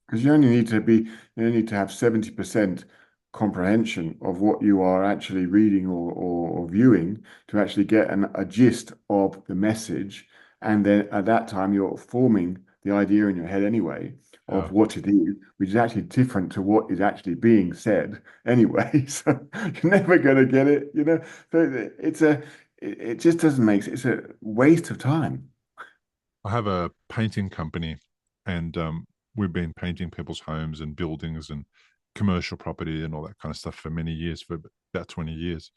Because you only need to have 70% comprehension of what you are actually reading or viewing to actually get a gist of the message. And then at that time, you're forming the idea in your head anyway Yeah. of what it is, which is actually different to what is actually being said anyway. So you're never going to get it. So it just doesn't make sense. It's a waste of time. I have a painting company, and we've been painting people's homes and buildings and commercial property and all that kind of stuff for many years, for about 20 years.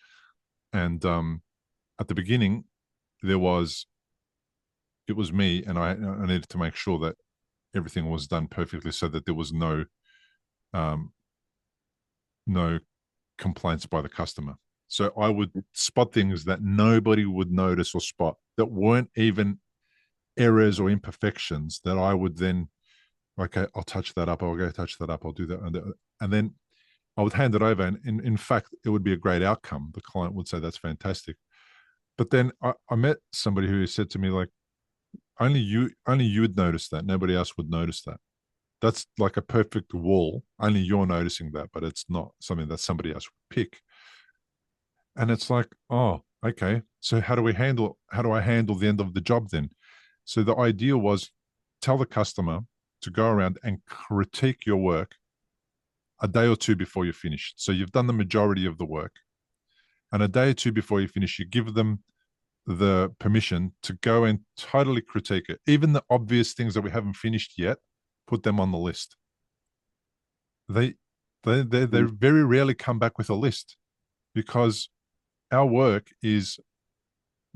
And at the beginning, there was it was me, and I needed to make sure that everything was done perfectly, so that there was um, no complaints by the customer. So I would spot things that nobody would notice or spot, that weren't even errors or imperfections, that I would then, okay, I'll touch that up. I'll go touch that up. I'll do that. And then I would hand it over. And in fact, it would be a great outcome. The client would say, that's fantastic. But then I met somebody who said to me, like, only you would notice that. Nobody else would notice that. That's like a perfect wall. Only you're noticing that, but it's not something that somebody else would pick. And it's like, oh, okay. So how do I handle the end of the job then? So the idea was, tell the customer to go around and critique your work a day or two before you're finished. So you've done the majority of the work. And a day or two before you finish, you give them the permission to go and totally critique it. Even the obvious things that we haven't finished yet, put them on the list. They they Mm. very rarely come back with a list because our work is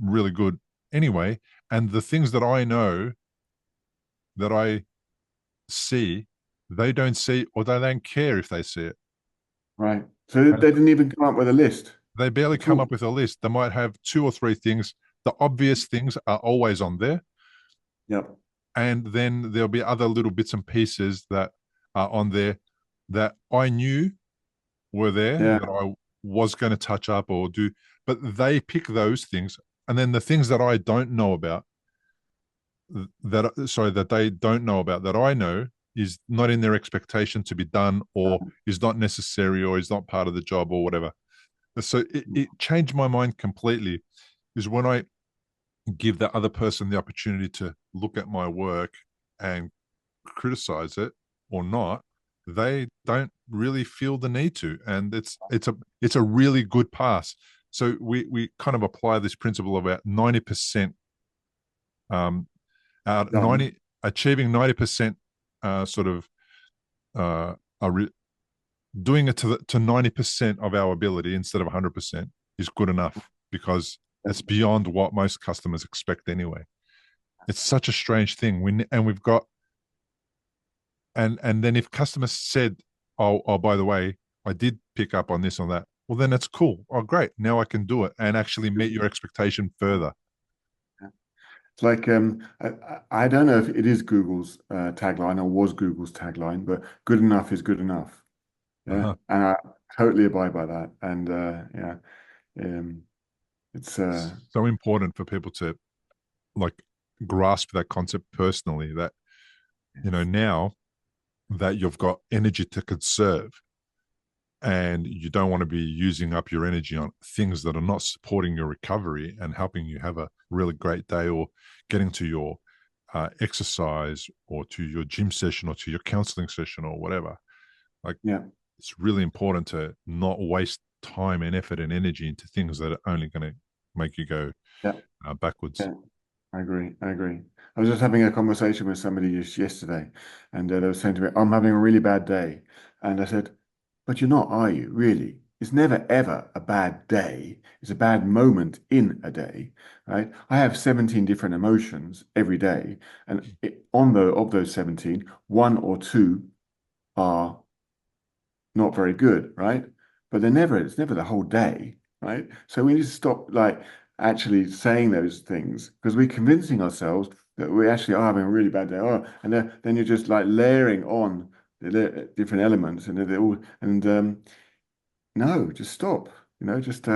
really good anyway. And the things that I know that I see, they don't see or they don't care if they see it. Right. So And they didn't even come up with a list they barely at come all. up with a list. They might have two or three things. The obvious things are always on there. Yep. And then there'll be other little bits and pieces that are on there that I knew were there Yeah. that I was going to touch up or do, but they pick those things. And then the things that I don't know about, that they don't know about that I know is not in their expectation to be done or is not necessary or is not part of the job or whatever. So it changed my mind completely is when I give the other person the opportunity to look at my work and criticize it or not, they don't really feel the need to, and it's a really good pass. So we kind of apply this principle about 90% um out Done. 90 achieving 90% sort of uh a re- doing it to 90% of our ability instead of 100% is good enough because it's beyond what most customers expect anyway. It's such a strange thing. We've got and then if customers said, oh, by the way, I did pick up on this or that, well, then it's cool. Oh, great. Now I can do it and actually meet your expectation further. It's like I don't know if it is Google's tagline or was Google's tagline, but good enough is good enough. Yeah, Uh-huh. and I totally abide by that. And yeah, um, it's So important for people to like grasp that concept personally that, yes, now that you've got energy to conserve and you don't want to be using up your energy on things that are not supporting your recovery and helping you have a really great day or getting to your exercise or to your gym session or to your counseling session or whatever. Like yeah, it's really important to not waste time and effort and energy into things that are only going to make you go yeah, backwards. yeah. I agree. I agree. I was just having a conversation with somebody just yesterday, and they were saying to me, "I'm having a really bad day," and I said, "But you're not, are you? Really? It's never ever a bad day. It's a bad moment in a day, right? I have 17 different emotions every day, and on the of those 17, one or two are not very good, right? But it's never the whole day, right? So we need to stop like actually saying those things because we're convincing ourselves that we actually are having a really bad day. Oh, and then you're just like layering on the different elements and they all and no, just stop. Just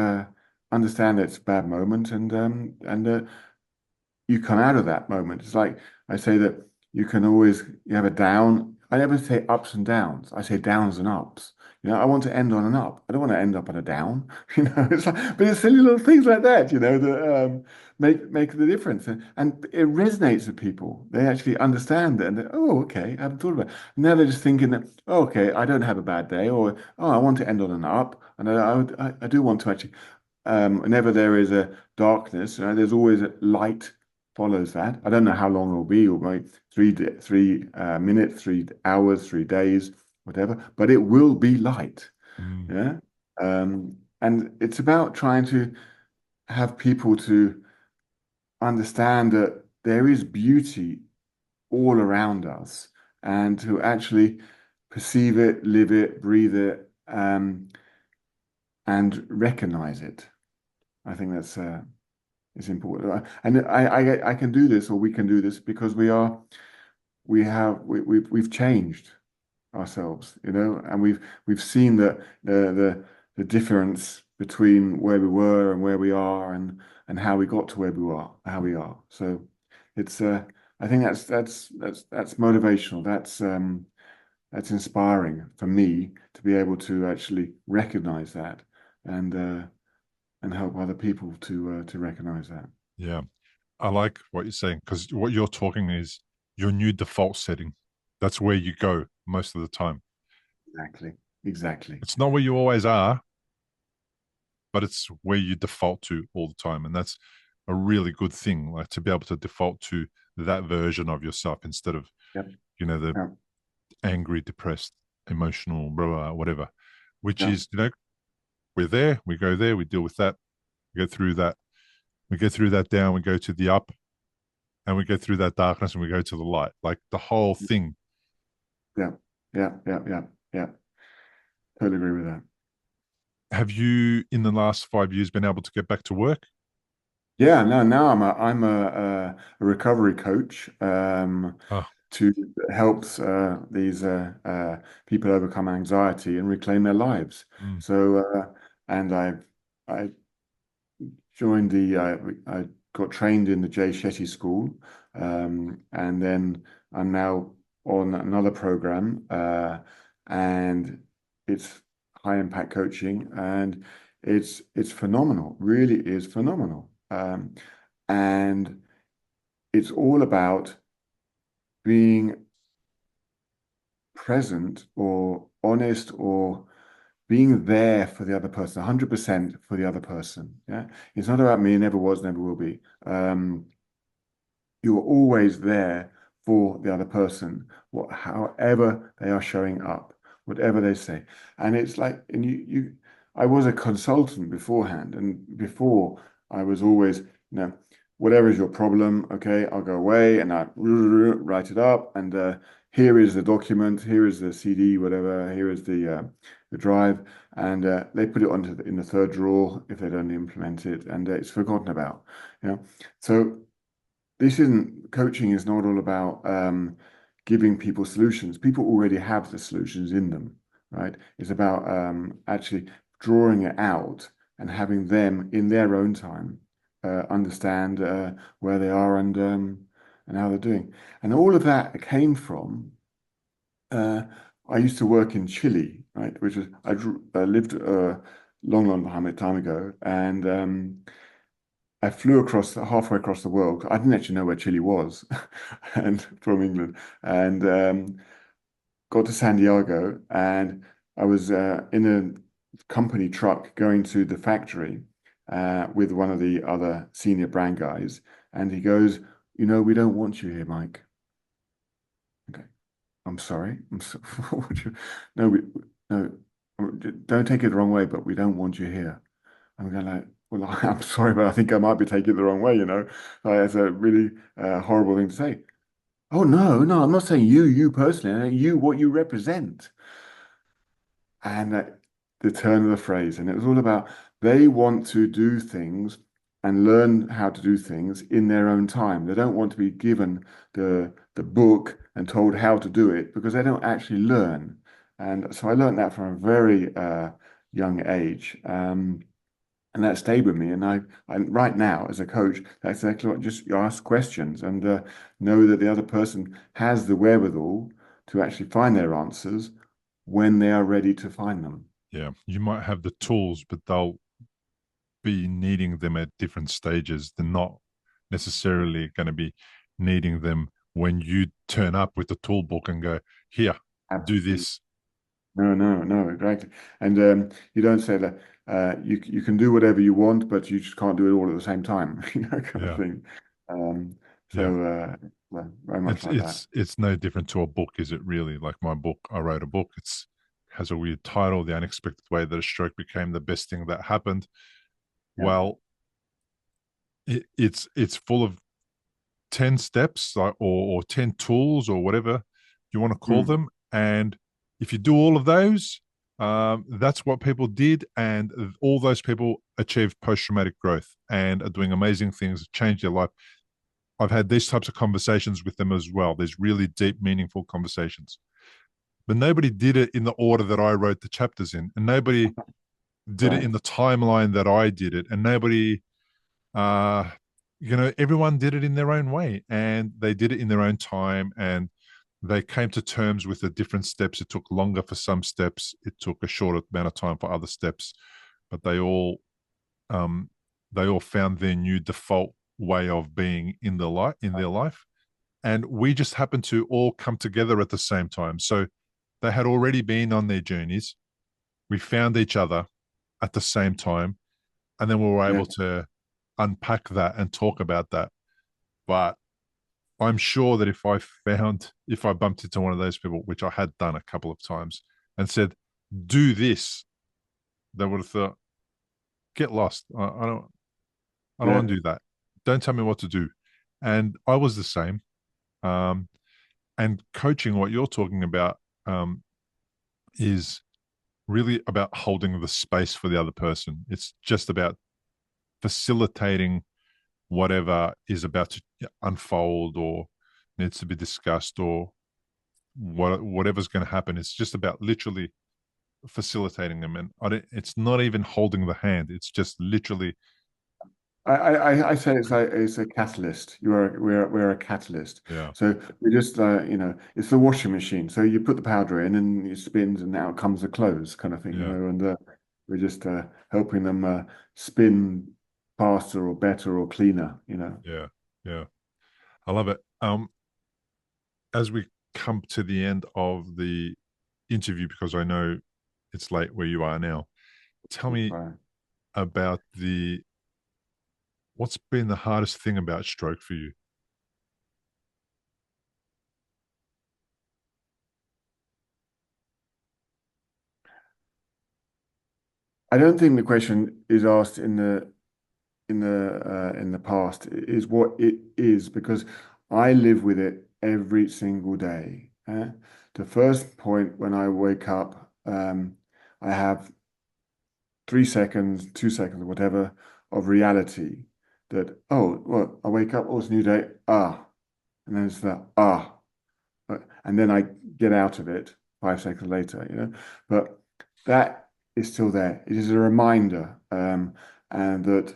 understand it's a bad moment and you come out of that moment. It's like I say that you have a down. I never say ups and downs. I say downs and ups. I want to end on an up. I don't want to end up on a down. It's like, but it's silly little things like that, that make the difference, and it resonates with people. They actually understand it, and oh, okay, I haven't thought about it. Now they're just thinking that, oh, okay, I don't have a bad day, or oh, I want to end on an up, and I do want to actually. Whenever there is a darkness, there's always a light follows that. I don't know how long it'll be, or maybe 3 minutes, 3 hours, 3 days, whatever, but it will be light. Mm, Yeah. And it's about trying to have people to understand that there is beauty all around us and to actually perceive it, live it, breathe it, and recognize it. I think that's is important. And I can do this, or we can do this because we've changed ourselves, and we've seen the difference between where we were and where we are, and how we got to where we are, how we are. So it's I think that's motivational. That's inspiring for me to be able to actually recognize that and and help other people to recognize that. yeah. I like what you're saying because what you're talking is your new default setting. That's where you go most of the time. Exactly. exactly. It's not where you always are, but it's where you default to all the time. And that's a really good thing, like to be able to default to that version of yourself instead of, Yep. the Yeah. angry, depressed, emotional, blah, blah, whatever, which Yeah. is, we're there, we go there, we deal with that, we go through that, we go through that down, we go to the up, and we go through that darkness and we go to the light. Like the whole thing. Yeah. Yeah. Yeah. Yeah. Yeah. Totally agree with that. Have you, in the last 5 years, been able to get back to work? Yeah, no, now I'm a recovery coach Oh, to helps these people overcome anxiety and reclaim their lives. mm, So and I joined I got trained in the Jay Shetty School, and then I'm now on another program, and it's high impact coaching, and it's phenomenal, really is phenomenal, and it's all about being present or honest or being there for the other person, 100% for the other person. Yeah. It's not about me, never was, never will be. You are always there for the other person, however they are showing up, whatever they say. And it's like, and I was a consultant beforehand, and before I was always, whatever is your problem, okay, I'll go away and I write it up, and here is the document, here is the CD, whatever, here is the drive, and they put it onto in the third drawer if they don't implement it, and it's forgotten about, you know. So this isn't coaching is not all about giving people solutions. People already have the solutions in them, right? It's about actually drawing it out and having them in their own time understand where they are and how they're doing. And all of that came from uh, I used to work in Chile, right? Which was I lived long, long time ago, and I flew across halfway across the world. I didn't actually know where Chile was, and from England, and got to San Diego, and I was in a company truck going to the factory with one of the other senior brand guys, and he goes, we don't want you here, Mike." Okay, I'm sorry. I'm so, what would you, no, no, don't take it the wrong way, but we don't want you here. I'm going like, well, I'm sorry, but I think I might be taking it the wrong way, Like, it's a really horrible thing to say. Oh, no, no, I'm not saying you personally, you, what you represent. And the turn of the phrase. And it was all about they want to do things and learn how to do things in their own time. They don't want to be given the book and told how to do it because they don't actually learn. And so I learned that from a very young age. And that stayed with me. And I right now, as a coach, that's exactly what just ask questions and know that the other person has the wherewithal to actually find their answers when they are ready to find them. yeah. You might have the tools, but they'll be needing them at different stages. They're not necessarily going to be needing them when you turn up with the tool book and go, here, do Absolutely. this. No, no, no, exactly. And you don't say that you can do whatever you want, but you just can't do it all at the same time, kind of Yeah. thing. Um, Yeah. so well, very much It's like that. it's it's no different to a book, is it really? Like my book, I wrote a book. It's has a weird title, The Unexpected Way That a Stroke Became the Best Thing That Happened. Yeah. Well, it's full of 10 steps or 10 tools or whatever you want to call Mm. them. And if you do all of those, that's what people did. And all those people achieved post traumatic growth and are doing amazing things, change their life. I've had these types of conversations with them as well. There's really deep, meaningful conversations. But nobody did it in the order that I wrote the chapters in. And nobody did it in Right. the timeline that I did it. And nobody uh, everyone did it in their own way and they did it in their own time and they came to terms with the different steps. It took longer for some steps. It took a shorter amount of time for other steps, but um, they all found their new default way of being in their life. And we just happened to all come together at the same time. So they had already been on their journeys. we found each other at the same time, and then we were Yeah. able to unpack that and talk about that. But I'm sure that if I bumped into one of those people, which I had done a couple of times, and said, "Do this," they would have thought, "Get lost. I don't want Yeah. to do that. Don't tell me what to do." And I was the same. Um, and coaching, what you're talking about, is really about holding the space for the other person. It's just about facilitating whatever is about to unfold or needs to be discussed, or whatever's going to happen. It's just about literally facilitating them. And it's not even holding the hand. It's just literally, I say it's a catalyst. We're a catalyst. yeah, So we just it's the washing machine. So you put the powder in and it spins and out comes the clothes kind of thing, yeah, and we're just helping them spin faster or better or cleaner. yeah, yeah. I love it. As we come to the end of the interview, because I know it's late where you are now, tell me Right. about what's been the hardest thing about stroke for you? I don't think the question is asked in the past is what it is because I live with it every single day. The first point when I wake up, I have 3 seconds, 2 seconds, whatever, of reality that, oh, well, I wake up, oh, it's a new day, and then it's the and then I get out of it 5 seconds later. But that is still there. It is a reminder, and that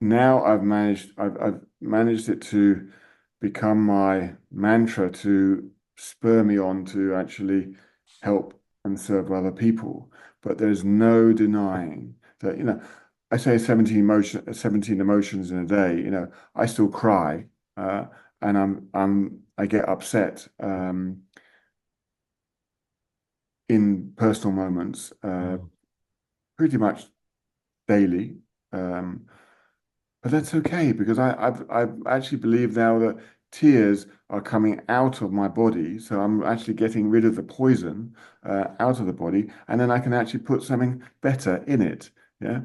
now I've managed it to become my mantra to spur me on to actually help and serve other people. But there's no denying that, I say 17 emotions in a day, I still cry, and I get upset in personal moments, Mm, pretty much daily. Um, But that's okay because I've actually believe now that tears are coming out of my body, so I'm actually getting rid of the poison out of the body, and then I can actually put something better in it. Yeah.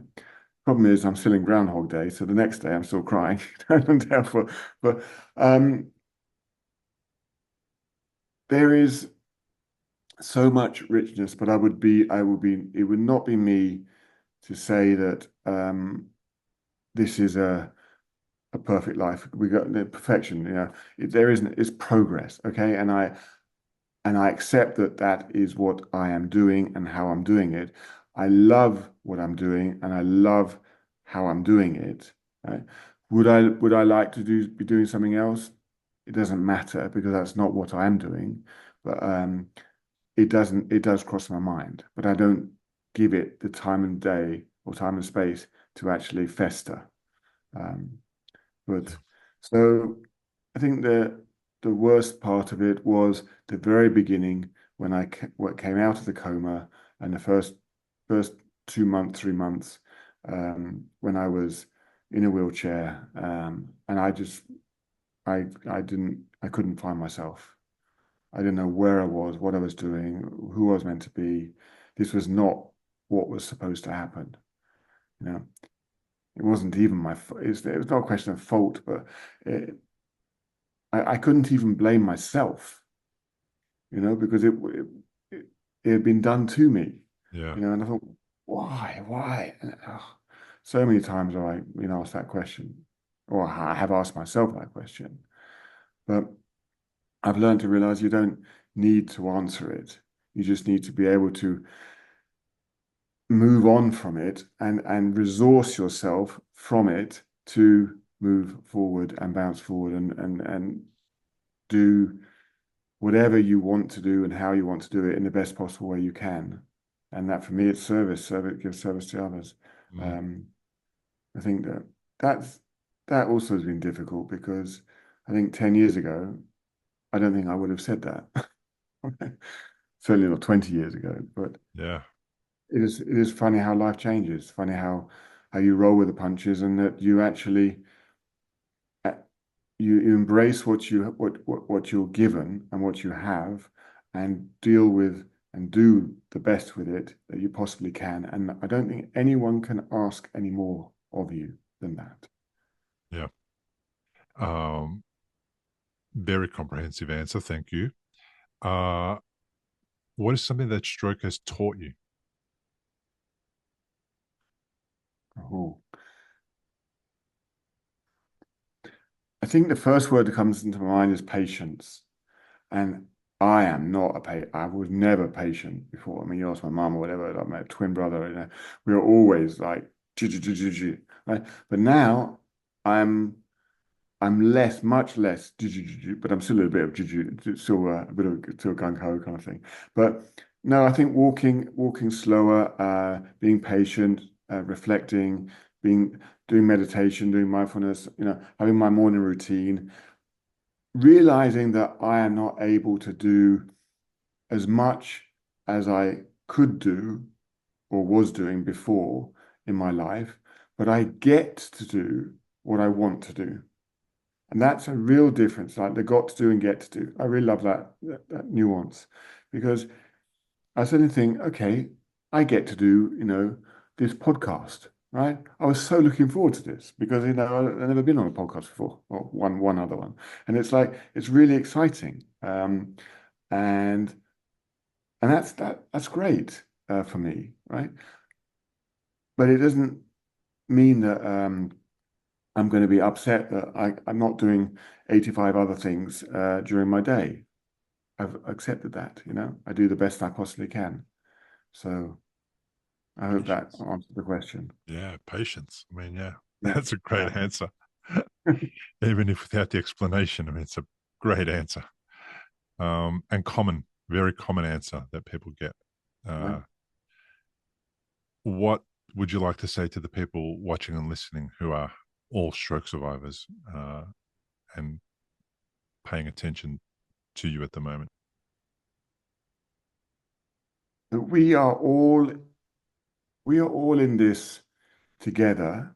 Problem is, I'm still in Groundhog Day, so the next day I'm still crying, and therefore, but there is so much richness. But it would not be me to say that this is a perfect life. We got the perfection, there isn't, it's progress, okay? And I accept that that is what I am doing and how I'm doing it. I love what I'm doing and I love how I'm doing it. Right? Would I like to be doing something else? It doesn't matter because that's not what I am doing. But it does cross my mind, but I don't give it the time and day or time and space to actually fester. Um, but so I think the worst part of it was the very beginning when what came out of the coma and the first 2 months, 3 months when I was in a wheelchair and I couldn't find myself. I didn't know where I was, what I was doing, who I was meant to be. This was not what was supposed to happen. You know, it wasn't even my fault. It was not a question of fault, but it, I couldn't even blame myself, because it, it had been done to me, yeah, and I thought, why? And, so many times have I asked that question, or I have asked myself that question, but I've learned to realize you don't need to answer it. You just need to be able to move on from it and resource yourself from it to move forward and bounce forward and do whatever you want to do and how you want to do it in the best possible way you can. And that for me, it's service. Service gives service to others. mm, Um, I think that's that also has been difficult because I think 10 years ago, I don't think I would have said that. Certainly not 20 years ago, but yeah. it is funny how life changes. Funny how you roll with the punches, and that you actually uh, you embrace what you're given and what you have, and deal with and do the best with it that you possibly can. And I don't think anyone can ask any more of you than that. Yeah. Um, Very comprehensive answer. Thank you. Uh, what is something that stroke has taught you? Oh. I think the first word that comes into my mind is patience. And I am not I was never patient before. I mean, you ask my mum or whatever, like my twin brother, we were always like, right? But now I'm much less, but I'm still a bit of still a bit of still gung ho kind of thing. But no, I think walking slower, being patient, reflecting, being doing meditation, doing mindfulness, having my morning routine, realizing that I am not able to do as much as I could do or was doing before in my life, but I get to do what I want to do. And that's a real difference, like the got to do and get to do. I really love that nuance, because I suddenly think, okay, I get to do, this podcast, right? I was so looking forward to this because, I've never been on a podcast before, or one other one. And it's like, it's really exciting. And that's great for me, right? But it doesn't mean that I'm going to be upset that I'm not doing 85 other things during my day. I've accepted that, I do the best I possibly can. So I hope that Patience. answers the question. Yeah, patience. I mean, yeah, Yeah, that's a yeah, great answer. Even if without the explanation, I mean, it's a great answer. And common, very common answer that people get. right. Uh, what would you like to say to the people watching and listening who are all stroke survivors and paying attention to you at the moment? That we are all in this together.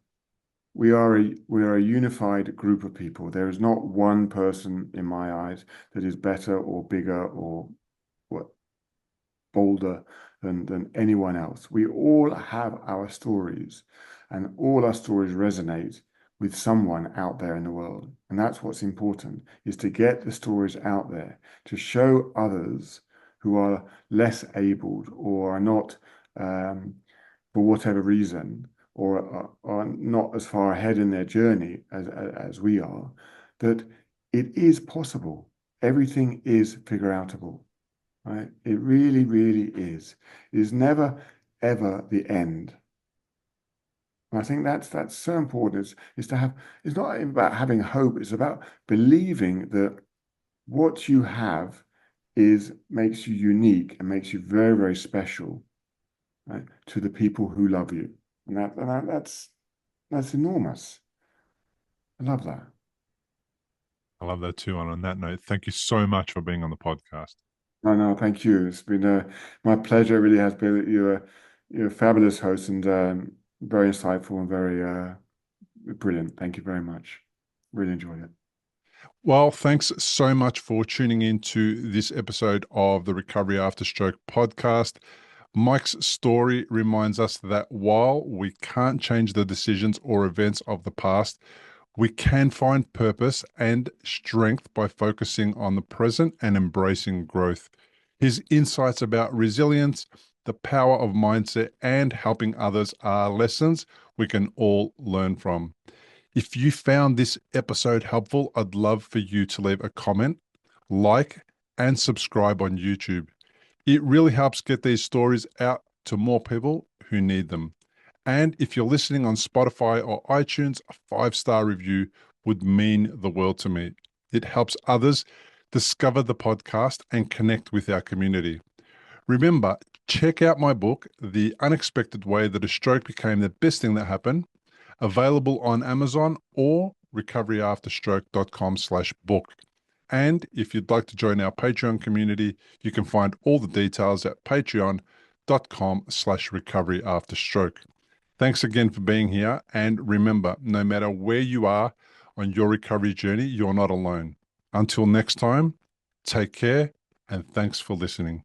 We are a unified group of people. There is not one person in my eyes that is better or bigger or what bolder than anyone else. We all have our stories, and all our stories resonate with someone out there in the world. And that's what's important, is to get the stories out there, to show others who are less abled or are not, for whatever reason, or are not as far ahead in their journey as we are, that it is possible. Everything is figure outable, right? It really, really is. It is never, ever the end. And I think that's so important. Is to have. It's not about having hope. It's about believing that what you have is makes you unique and makes you very, very special, right, to the people who love you. And that's enormous. I love that. I love that too. And on that note, thank you so much for being on the podcast. No, no, thank you. It's been my pleasure. It really has been. You're a fabulous host and very insightful and very brilliant. Thank you very much. Really enjoyed it. Well, thanks so much for tuning in to this episode of the Recovery After Stroke podcast. Mike's story reminds us that while we can't change the decisions or events of the past, we can find purpose and strength by focusing on the present and embracing growth. His insights about resilience, the power of mindset, and helping others are lessons we can all learn from. If you found this episode helpful, I'd love for you to leave a comment, like, and subscribe on YouTube. It really helps get these stories out to more people who need them. And if you're listening on Spotify or iTunes, a 5-star review would mean the world to me. It helps others discover the podcast and connect with our community. Remember, check out my book, The Unexpected Way That a Stroke Became the Best Thing That Happened, available on Amazon or recoveryafterstroke.com/book. And if you'd like to join our Patreon community, you can find all the details at patreon.com/recoveryafterstroke. becomingwell.com/recovery after stroke. Thanks again for being here. And remember, no matter where you are on your recovery journey, you're not alone. Until next time, take care and thanks for listening.